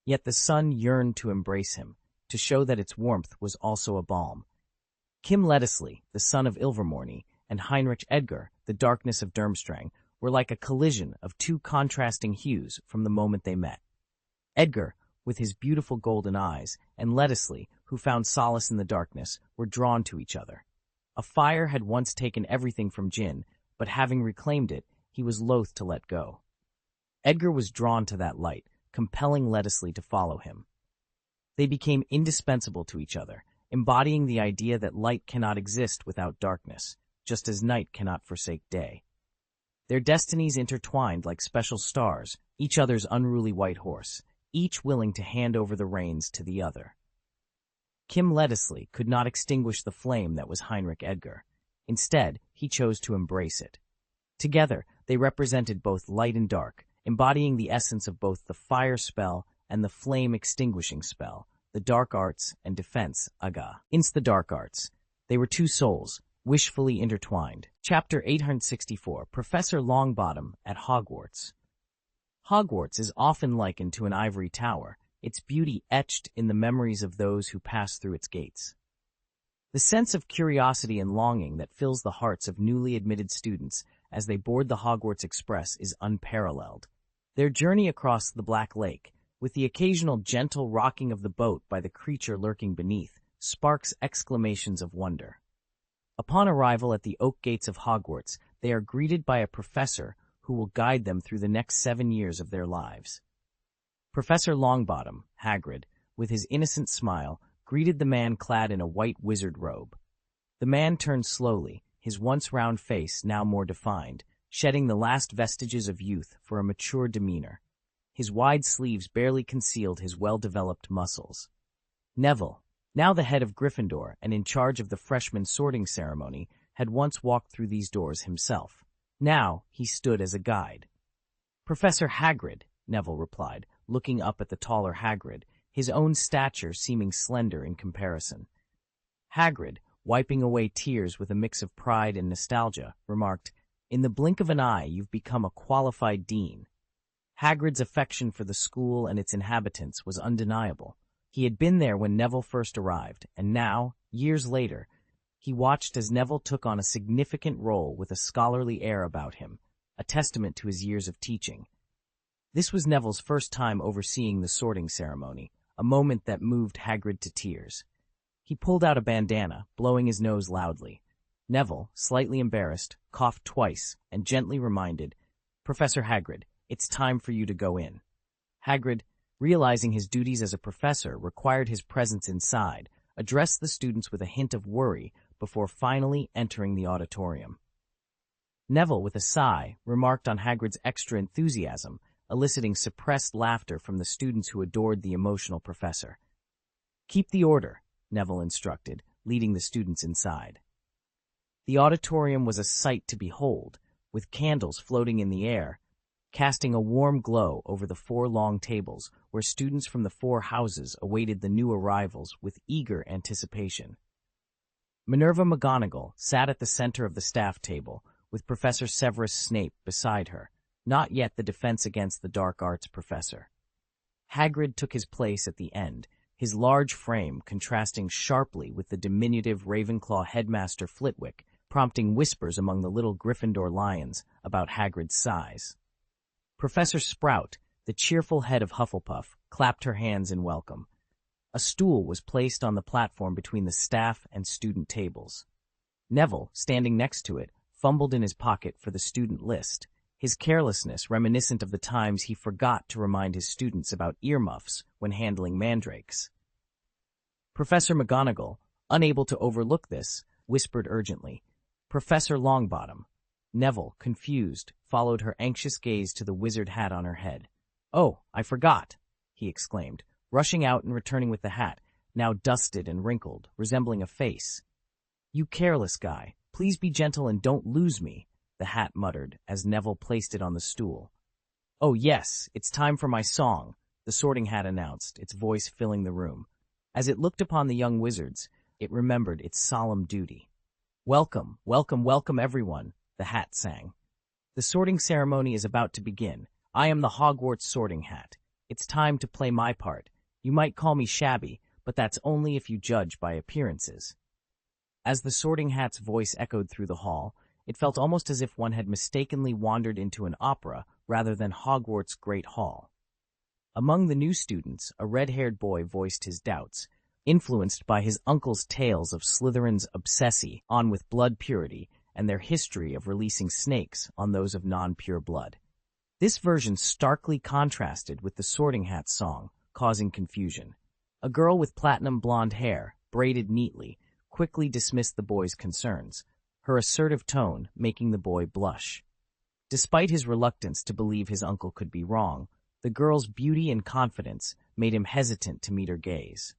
Yet the sun yearned to embrace him, to show that its warmth was also a balm. Kim Leddesley, the son of Ilvermorny, and Heinrich Edgar, the darkness of Durmstrang, were like a collision of two contrasting hues from the moment they met. Edgar, with his beautiful golden eyes, and Leddesley, who found solace in the darkness, were drawn to each other. A fire had once taken everything from Jin, but having reclaimed it, he was loath to let go. Edgar was drawn to that light, compelling Leddesley to follow him. They became indispensable to each other, embodying the idea that light cannot exist without darkness, just as night cannot forsake day. Their destinies intertwined like special stars, each other's unruly white horse, each willing to hand over the reins to the other. Kim Leddesley could not extinguish the flame that was Heinrich Edgar. Instead, he chose to embrace it. Together, they represented both light and dark, embodying the essence of both the fire spell and the flame-extinguishing spell, the dark arts and defense, aga. The dark arts. They were two souls, wishfully intertwined. Chapter 864, Professor Longbottom at Hogwarts. Hogwarts is often likened to an ivory tower, its beauty etched in the memories of those who pass through its gates. The sense of curiosity and longing that fills the hearts of newly admitted students as they board the Hogwarts Express is unparalleled. Their journey across the Black Lake, with the occasional gentle rocking of the boat by the creature lurking beneath, sparks exclamations of wonder. Upon arrival at the oak gates of Hogwarts, they are greeted by a professor who will guide them through the next 7 years of their lives. Professor Longbottom, Hagrid, with his innocent smile, greeted the man clad in a white wizard robe. The man turned slowly, his once round face now more defined, shedding the last vestiges of youth for a mature demeanor. His wide sleeves barely concealed his well-developed muscles. Neville, now the head of Gryffindor and in charge of the freshman sorting ceremony, had once walked through these doors himself. Now he stood as a guide. "Professor Hagrid," Neville replied, looking up at the taller Hagrid, his own stature seeming slender in comparison. Hagrid, wiping away tears with a mix of pride and nostalgia, remarked, "In the blink of an eye, you've become a qualified dean." Hagrid's affection for the school and its inhabitants was undeniable. He had been there when Neville first arrived, and now, years later, he watched as Neville took on a significant role with a scholarly air about him, a testament to his years of teaching. This was Neville's first time overseeing the sorting ceremony, a moment that moved Hagrid to tears. He pulled out a bandana, blowing his nose loudly. Neville, slightly embarrassed, coughed twice and gently reminded, "Professor Hagrid, it's time for you to go in." Hagrid, realizing his duties as a professor required his presence inside, addressed the students with a hint of worry before finally entering the auditorium. Neville, with a sigh, remarked on Hagrid's extra enthusiasm, eliciting suppressed laughter from the students who adored the emotional professor. "Keep the order," Neville instructed, leading the students inside. The auditorium was a sight to behold, with candles floating in the air, casting a warm glow over the 4 long tables where students from the 4 houses awaited the new arrivals with eager anticipation. Minerva McGonagall sat at the center of the staff table, with Professor Severus Snape beside her, not yet the Defense Against the Dark Arts professor. Hagrid took his place at the end, his large frame contrasting sharply with the diminutive Ravenclaw headmaster Flitwick, prompting whispers among the little Gryffindor lions about Hagrid's size. Professor Sprout, the cheerful head of Hufflepuff, clapped her hands in welcome. A stool was placed on the platform between the staff and student tables. Neville, standing next to it, fumbled in his pocket for the student list, his carelessness reminiscent of the times he forgot to remind his students about earmuffs when handling mandrakes. Professor McGonagall, unable to overlook this, whispered urgently, "Professor Longbottom." Neville, confused, followed her anxious gaze to the wizard hat on her head. "Oh, I forgot," he exclaimed, rushing out and returning with the hat, now dusted and wrinkled, resembling a face. "You careless guy, please be gentle and don't lose me," the hat muttered as Neville placed it on the stool. "Oh yes, it's time for my song," the Sorting Hat announced, its voice filling the room. As it looked upon the young wizards, it remembered its solemn duty. "Welcome, welcome, welcome, everyone," the hat sang. "The sorting ceremony is about to begin. I am the Hogwarts Sorting Hat. It's time to play my part. You might call me shabby, but that's only if you judge by appearances." As the Sorting Hat's voice echoed through the hall, it felt almost as if one had mistakenly wandered into an opera rather than Hogwarts' Great Hall. Among the new students, a red-haired boy voiced his doubts, influenced by his uncle's tales of Slytherin's obsession on with blood purity and their history of releasing snakes on those of non-pure blood. This version starkly contrasted with the Sorting Hat's song, causing confusion. A girl with platinum blonde hair, braided neatly, quickly dismissed the boy's concerns, her assertive tone making the boy blush. Despite his reluctance to believe his uncle could be wrong, the girl's beauty and confidence made him hesitant to meet her gaze.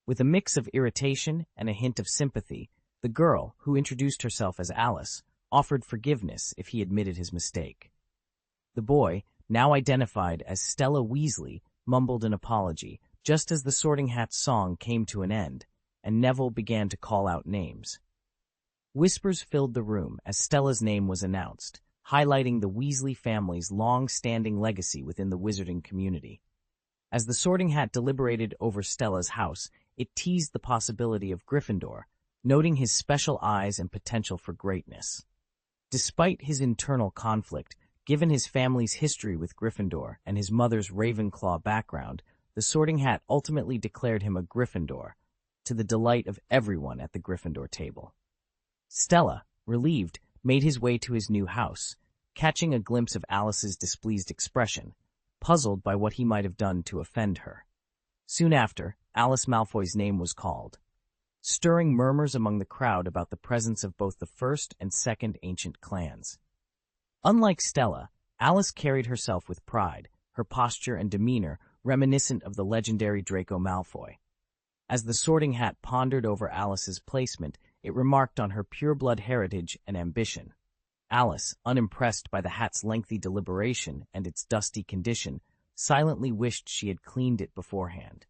With a mix of irritation and a hint of sympathy, the girl, who introduced herself as Alice, offered forgiveness if he admitted his mistake. The boy, now identified as Stella Weasley, mumbled an apology, just as the Sorting Hat's song came to an end, and Neville began to call out names. Whispers filled the room as Stella's name was announced, highlighting the Weasley family's long-standing legacy within the wizarding community. As the Sorting Hat deliberated over Stella's house, it teased the possibility of Gryffindor, noting his special eyes and potential for greatness. Despite his internal conflict, given his family's history with Gryffindor and his mother's Ravenclaw background, the Sorting Hat ultimately declared him a Gryffindor, to the delight of everyone at the Gryffindor table. Stella, relieved, made his way to his new house, catching a glimpse of Alice's displeased expression, puzzled by what he might have done to offend her. Soon after, Alice Malfoy's name was called, stirring murmurs among the crowd about the presence of both the first and second ancient clans. Unlike Stella, Alice carried herself with pride, her posture and demeanor reminiscent of the legendary Draco Malfoy. As the Sorting Hat pondered over Alice's placement, it remarked on her pure-blood heritage and ambition. Alice, unimpressed by the hat's lengthy deliberation and its dusty condition, silently wished she had cleaned it beforehand.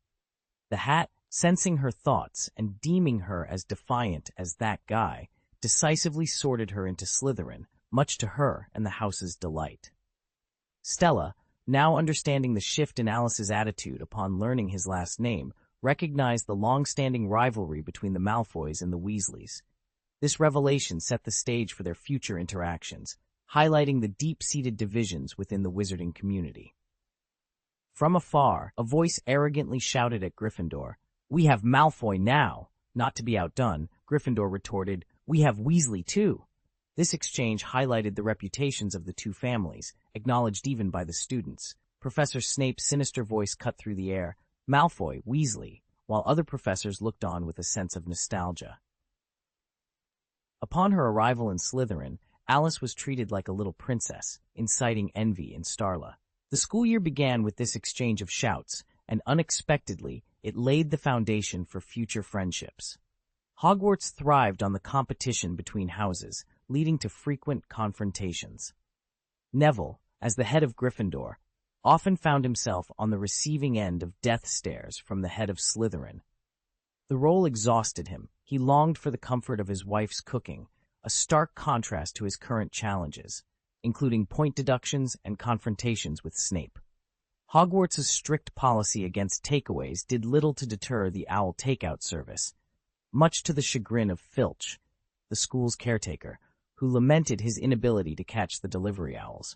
The hat, sensing her thoughts and deeming her as defiant as that guy, decisively sorted her into Slytherin, much to her and the house's delight. Stella, now understanding the shift in Alice's attitude upon learning his last name, recognized the long-standing rivalry between the Malfoys and the Weasleys. This revelation set the stage for their future interactions, highlighting the deep-seated divisions within the wizarding community. From afar, a voice arrogantly shouted at Gryffindor, "We have Malfoy now!" Not to be outdone, Gryffindor retorted, "We have Weasley too!" This exchange highlighted the reputations of the two families, acknowledged even by the students. Professor Snape's sinister voice cut through the air, "Malfoy, Weasley," while other professors looked on with a sense of nostalgia. Upon her arrival in Slytherin, Alice was treated like a little princess, inciting envy in Starla. The school year began with this exchange of shouts, and unexpectedly, it laid the foundation for future friendships. Hogwarts thrived on the competition between houses, leading to frequent confrontations. Neville, as the head of Gryffindor, often found himself on the receiving end of death stares from the head of Slytherin. The role exhausted him. He longed for the comfort of his wife's cooking, a stark contrast to his current challenges, including point deductions and confrontations with Snape. Hogwarts' strict policy against takeaways did little to deter the owl takeout service, much to the chagrin of Filch, the school's caretaker, who lamented his inability to catch the delivery owls.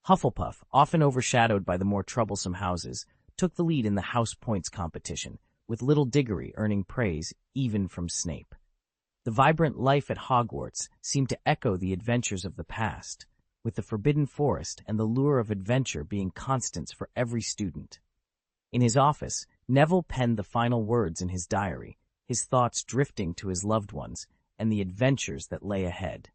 Hufflepuff, often overshadowed by the more troublesome houses, took the lead in the house points competition, with Little Diggory earning praise even from Snape. The vibrant life at Hogwarts seemed to echo the adventures of the past, with the Forbidden Forest and the lure of adventure being constants for every student. In his office, Neville penned the final words in his diary, his thoughts drifting to his loved ones and the adventures that lay ahead.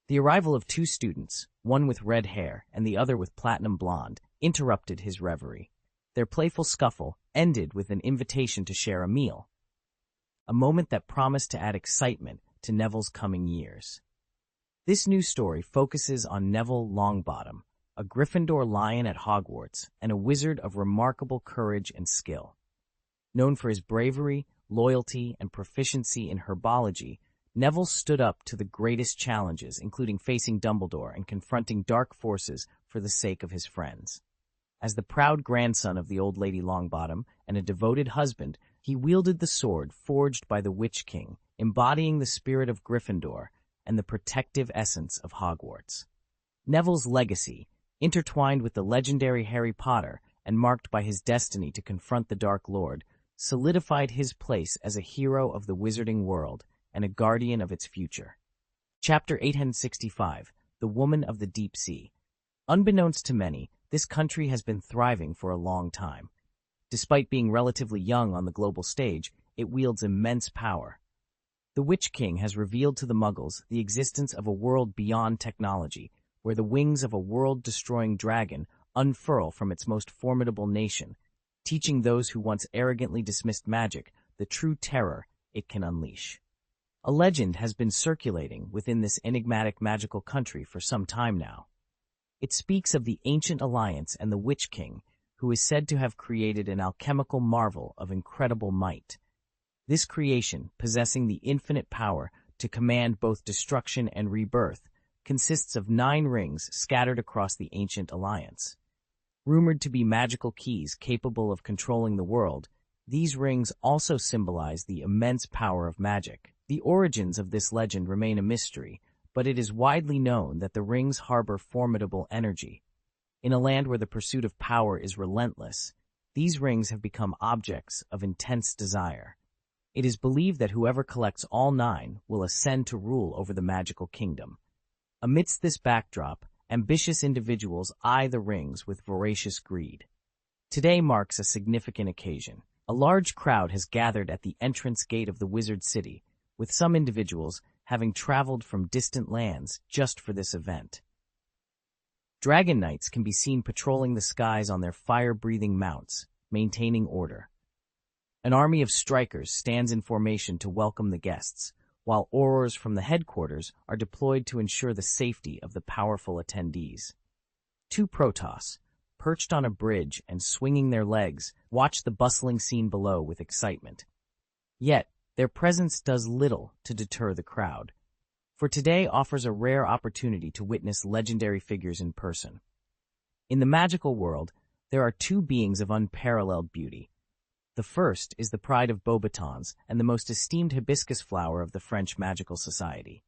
The arrival of two students, one with red hair and the other with platinum blonde, interrupted his reverie. Their playful scuffle ended with an invitation to share a meal, a moment that promised to add excitement to Neville's coming years. This new story focuses on Neville Longbottom, a Gryffindor lion at Hogwarts, and a wizard of remarkable courage and skill. Known for his bravery, loyalty, and proficiency in herbology, Neville stood up to the greatest challenges, including facing Dumbledore and confronting dark forces for the sake of his friends. As the proud grandson of the old Lady Longbottom and a devoted husband, he wielded the sword forged by the Witch King, embodying the spirit of Gryffindor and the protective essence of Hogwarts. Neville's legacy, intertwined with the legendary Harry Potter and marked by his destiny to confront the Dark Lord, solidified his place as a hero of the wizarding world and a guardian of its future. Chapter 865, The Woman of the Deep Sea. Unbeknownst to many, this country has been thriving for a long time. Despite being relatively young on the global stage, it wields immense power. The Witch King has revealed to the Muggles the existence of a world beyond technology, where the wings of a world-destroying dragon unfurl from its most formidable nation, teaching those who once arrogantly dismissed magic the true terror it can unleash. A legend has been circulating within this enigmatic magical country for some time now. It speaks of the ancient alliance and the Witch King, who is said to have created an alchemical marvel of incredible might. This creation, possessing the infinite power to command both destruction and rebirth, consists of 9 rings scattered across the ancient alliance. Rumored to be magical keys capable of controlling the world, these rings also symbolize the immense power of magic. The origins of this legend remain a mystery, but it is widely known that the rings harbor formidable energy. In a land where the pursuit of power is relentless, these rings have become objects of intense desire. It is believed that whoever collects all 9 will ascend to rule over the magical kingdom. Amidst this backdrop, ambitious individuals eye the rings with voracious greed. Today marks a significant occasion. A large crowd has gathered at the entrance gate of the Wizard City, with some individuals having traveled from distant lands just for this event. Dragon Knights can be seen patrolling the skies on their fire-breathing mounts, maintaining order. An army of strikers stands in formation to welcome the guests, while aurors from the headquarters are deployed to ensure the safety of the powerful attendees. 2 Protoss, perched on a bridge and swinging their legs, watch the bustling scene below with excitement. Yet, their presence does little to deter the crowd, for today offers a rare opportunity to witness legendary figures in person. In the magical world, there are 2 beings of unparalleled beauty. The first is the pride of Beauxbatons and the most esteemed hibiscus flower of the French magical society.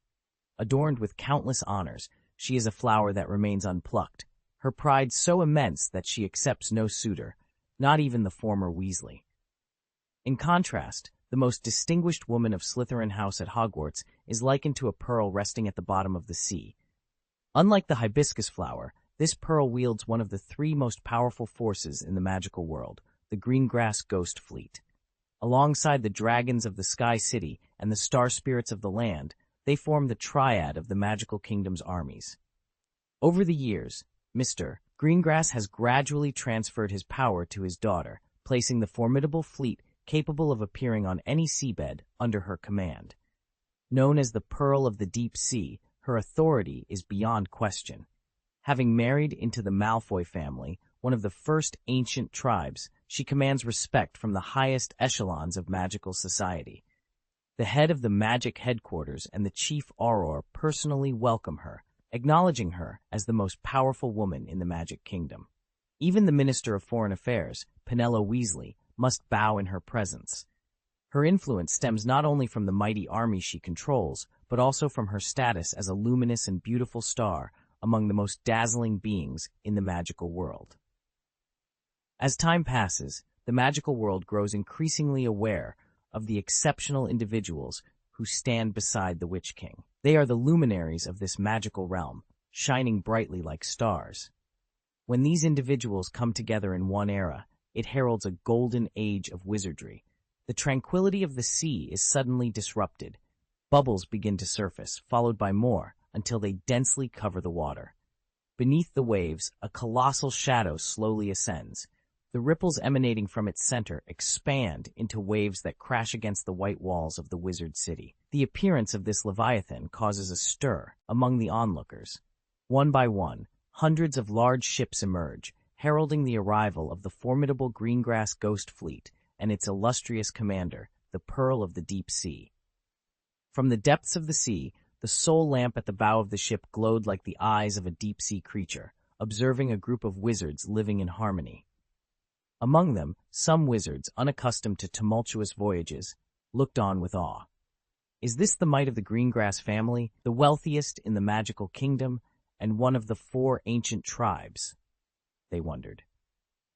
Adorned with countless honors, she is a flower that remains unplucked, her pride so immense that she accepts no suitor, not even the former Weasley. In contrast, the most distinguished woman of Slytherin house at Hogwarts is likened to a pearl resting at the bottom of the sea. Unlike the hibiscus flower, this pearl wields one of the 3 most powerful forces in the magical world, the Greengrass Ghost Fleet. Alongside the dragons of the Sky City and the star spirits of the land, they form the triad of the magical kingdom's armies. Over the years, Mr. Greengrass has gradually transferred his power to his daughter, placing the formidable fleet capable of appearing on any seabed under her command. Known as the Pearl of the Deep Sea, her authority is beyond question. Having married into the Malfoy family, one of the first ancient tribes, she commands respect from the highest echelons of magical society. The head of the magic headquarters and the chief auror personally welcome her, acknowledging her as the most powerful woman in the Magic Kingdom. Even the Minister of Foreign Affairs, Penelope Weasley, must bow in her presence. Her influence stems not only from the mighty army she controls, but also from her status as a luminous and beautiful star among the most dazzling beings in the magical world. As time passes, the magical world grows increasingly aware of the exceptional individuals who stand beside the Witch King. They are the luminaries of this magical realm, shining brightly like stars. When these individuals come together in one era, it heralds a golden age of wizardry. The tranquility of the sea is suddenly disrupted. Bubbles begin to surface, followed by more, until they densely cover the water. Beneath the waves, a colossal shadow slowly ascends. The ripples emanating from its center expand into waves that crash against the white walls of the wizard city. The appearance of this leviathan causes a stir among the onlookers. One by one, hundreds of large ships emerge, heralding the arrival of the formidable Greengrass Ghost Fleet and its illustrious commander, the Pearl of the Deep Sea. From the depths of the sea, the sole lamp at the bow of the ship glowed like the eyes of a deep-sea creature, observing a group of wizards living in harmony. Among them, some wizards, unaccustomed to tumultuous voyages, looked on with awe. Is this the might of the Greengrass family, the wealthiest in the magical kingdom, and one of the 4 ancient tribes? They wondered.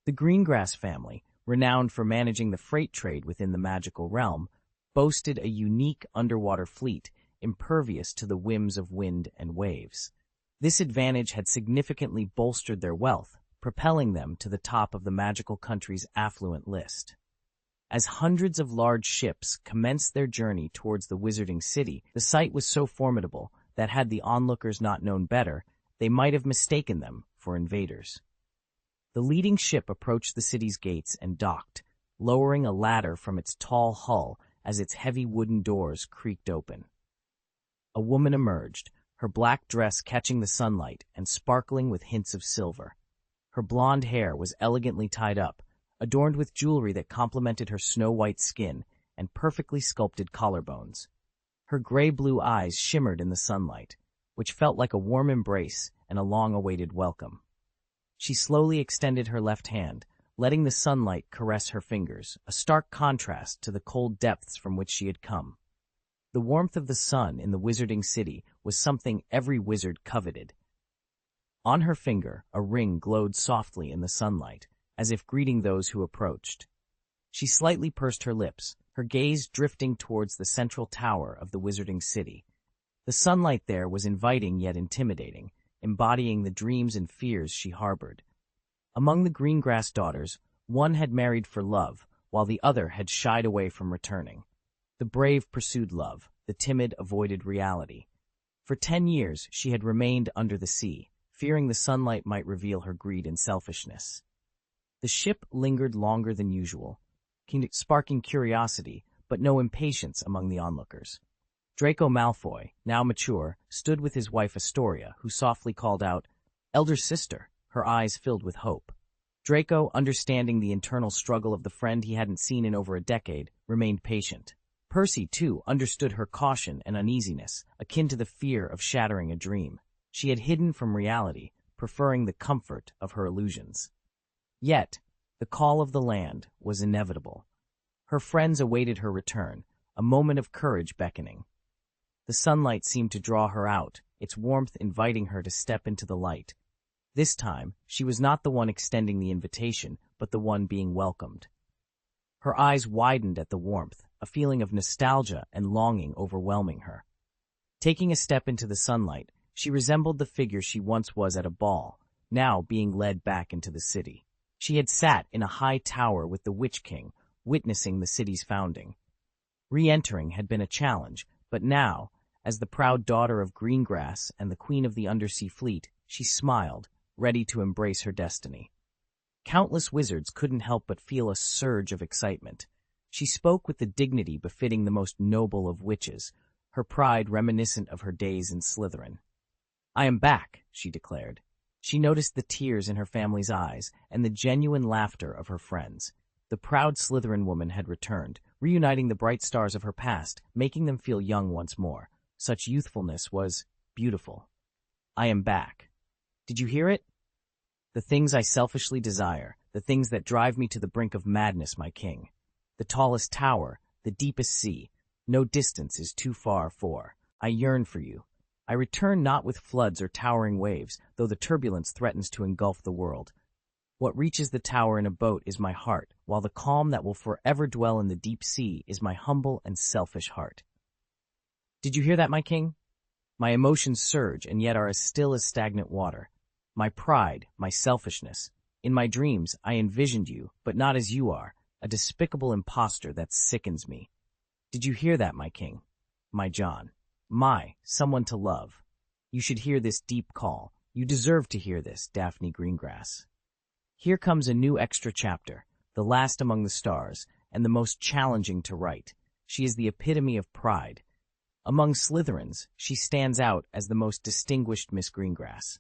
The Greengrass family, renowned for managing the freight trade within the magical realm, boasted a unique underwater fleet, impervious to the whims of wind and waves. This advantage had significantly bolstered their wealth, propelling them to the top of the magical country's affluent list. As hundreds of large ships commenced their journey towards the Wizarding City, the sight was so formidable that had the onlookers not known better, they might have mistaken them for invaders. The leading ship approached the city's gates and docked, lowering a ladder from its tall hull as its heavy wooden doors creaked open. A woman emerged, her black dress catching the sunlight and sparkling with hints of silver. Her blonde hair was elegantly tied up, adorned with jewelry that complemented her snow-white skin and perfectly sculpted collarbones. Her gray-blue eyes shimmered in the sunlight, which felt like a warm embrace and a long-awaited welcome. She slowly extended her left hand, letting the sunlight caress her fingers, a stark contrast to the cold depths from which she had come. The warmth of the sun in the Wizarding City was something every wizard coveted. On her finger, a ring glowed softly in the sunlight, as if greeting those who approached. She slightly pursed her lips, her gaze drifting towards the central tower of the Wizarding City. The sunlight there was inviting yet intimidating, embodying the dreams and fears she harbored. Among the Greengrass daughters, one had married for love, while the other had shied away from returning. The brave pursued love, the timid avoided reality. For 10 years she had remained under the sea, fearing the sunlight might reveal her greed and selfishness. The ship lingered longer than usual, sparking curiosity, but no impatience among the onlookers. Draco Malfoy, now mature, stood with his wife Astoria, who softly called out, "Elder sister," her eyes filled with hope. Draco, understanding the internal struggle of the friend he hadn't seen in over a decade, remained patient. Percy, too, understood her caution and uneasiness, akin to the fear of shattering a dream. She had hidden from reality, preferring the comfort of her illusions. Yet, the call of the land was inevitable. Her friends awaited her return, a moment of courage beckoning. The sunlight seemed to draw her out, its warmth inviting her to step into the light. This time, she was not the one extending the invitation, but the one being welcomed. Her eyes widened at the warmth, a feeling of nostalgia and longing overwhelming her. Taking a step into the sunlight, she resembled the figure she once was at a ball, now being led back into the city. She had sat in a high tower with the Witch King, witnessing the city's founding. Re-entering had been a challenge, but now, as the proud daughter of Greengrass and the queen of the Undersea Fleet, she smiled, ready to embrace her destiny. Countless wizards couldn't help but feel a surge of excitement. She spoke with the dignity befitting the most noble of witches, her pride reminiscent of her days in Slytherin. "I am back," she declared. She noticed the tears in her family's eyes and the genuine laughter of her friends. The proud Slytherin woman had returned, reuniting the bright stars of her past, making them feel young once more. Such youthfulness was beautiful. "I am back. Did you hear it? The things I selfishly desire, the things that drive me to the brink of madness, my king. The tallest tower, the deepest sea, no distance is too far for. I yearn for you. I return not with floods or towering waves, though the turbulence threatens to engulf the world. What reaches the tower in a boat is my heart, while the calm that will forever dwell in the deep sea is my humble and selfish heart." Did you hear that, my king? My emotions surge and yet are as still as stagnant water. My pride, my selfishness. In my dreams, I envisioned you, but not as you are, a despicable impostor that sickens me. Did you hear that, my king? My John. Someone to love. You should hear this deep call. You deserve to hear this, Daphne Greengrass. Here comes a new extra chapter, the last among the stars, and the most challenging to write. She is the epitome of pride. Among Slytherins, she stands out as the most distinguished Miss Greengrass.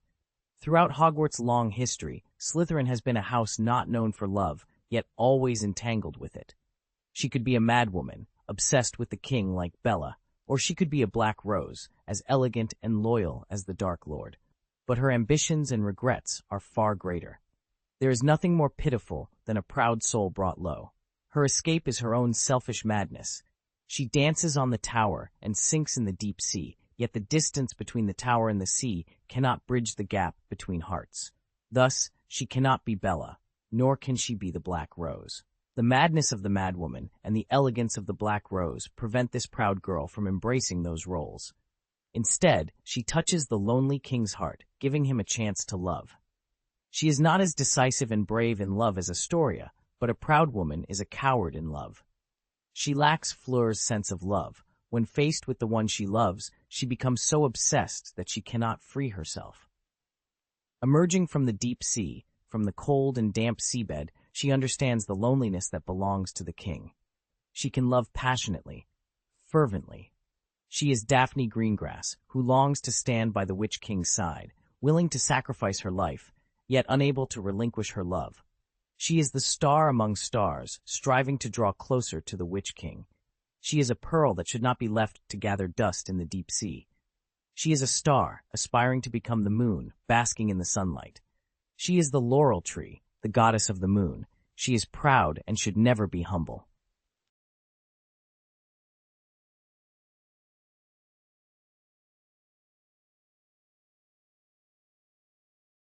Throughout Hogwarts' long history, Slytherin has been a house not known for love, yet always entangled with it. She could be a madwoman, obsessed with the king like Bella, or she could be a black rose, as elegant and loyal as the Dark Lord. But her ambitions and regrets are far greater. There is nothing more pitiful than a proud soul brought low. Her escape is her own selfish madness. She dances on the tower and sinks in the deep sea, yet the distance between the tower and the sea cannot bridge the gap between hearts. Thus, she cannot be Bella, nor can she be the Black Rose. The madness of the madwoman and the elegance of the Black Rose prevent this proud girl from embracing those roles. Instead, she touches the lonely king's heart, giving him a chance to love. She is not as decisive and brave in love as Astoria, but a proud woman is a coward in love. She lacks Fleur's sense of love. When faced with the one she loves, she becomes so obsessed that she cannot free herself. Emerging from the deep sea, from the cold and damp seabed, she understands the loneliness that belongs to the king. She can love passionately, fervently. She is Daphne Greengrass, who longs to stand by the Witch King's side, willing to sacrifice her life, yet unable to relinquish her love. She is the star among stars, striving to draw closer to the Witch King. She is a pearl that should not be left to gather dust in the deep sea. She is a star, aspiring to become the moon, basking in the sunlight. She is the laurel tree, the goddess of the moon. She is proud and should never be humble.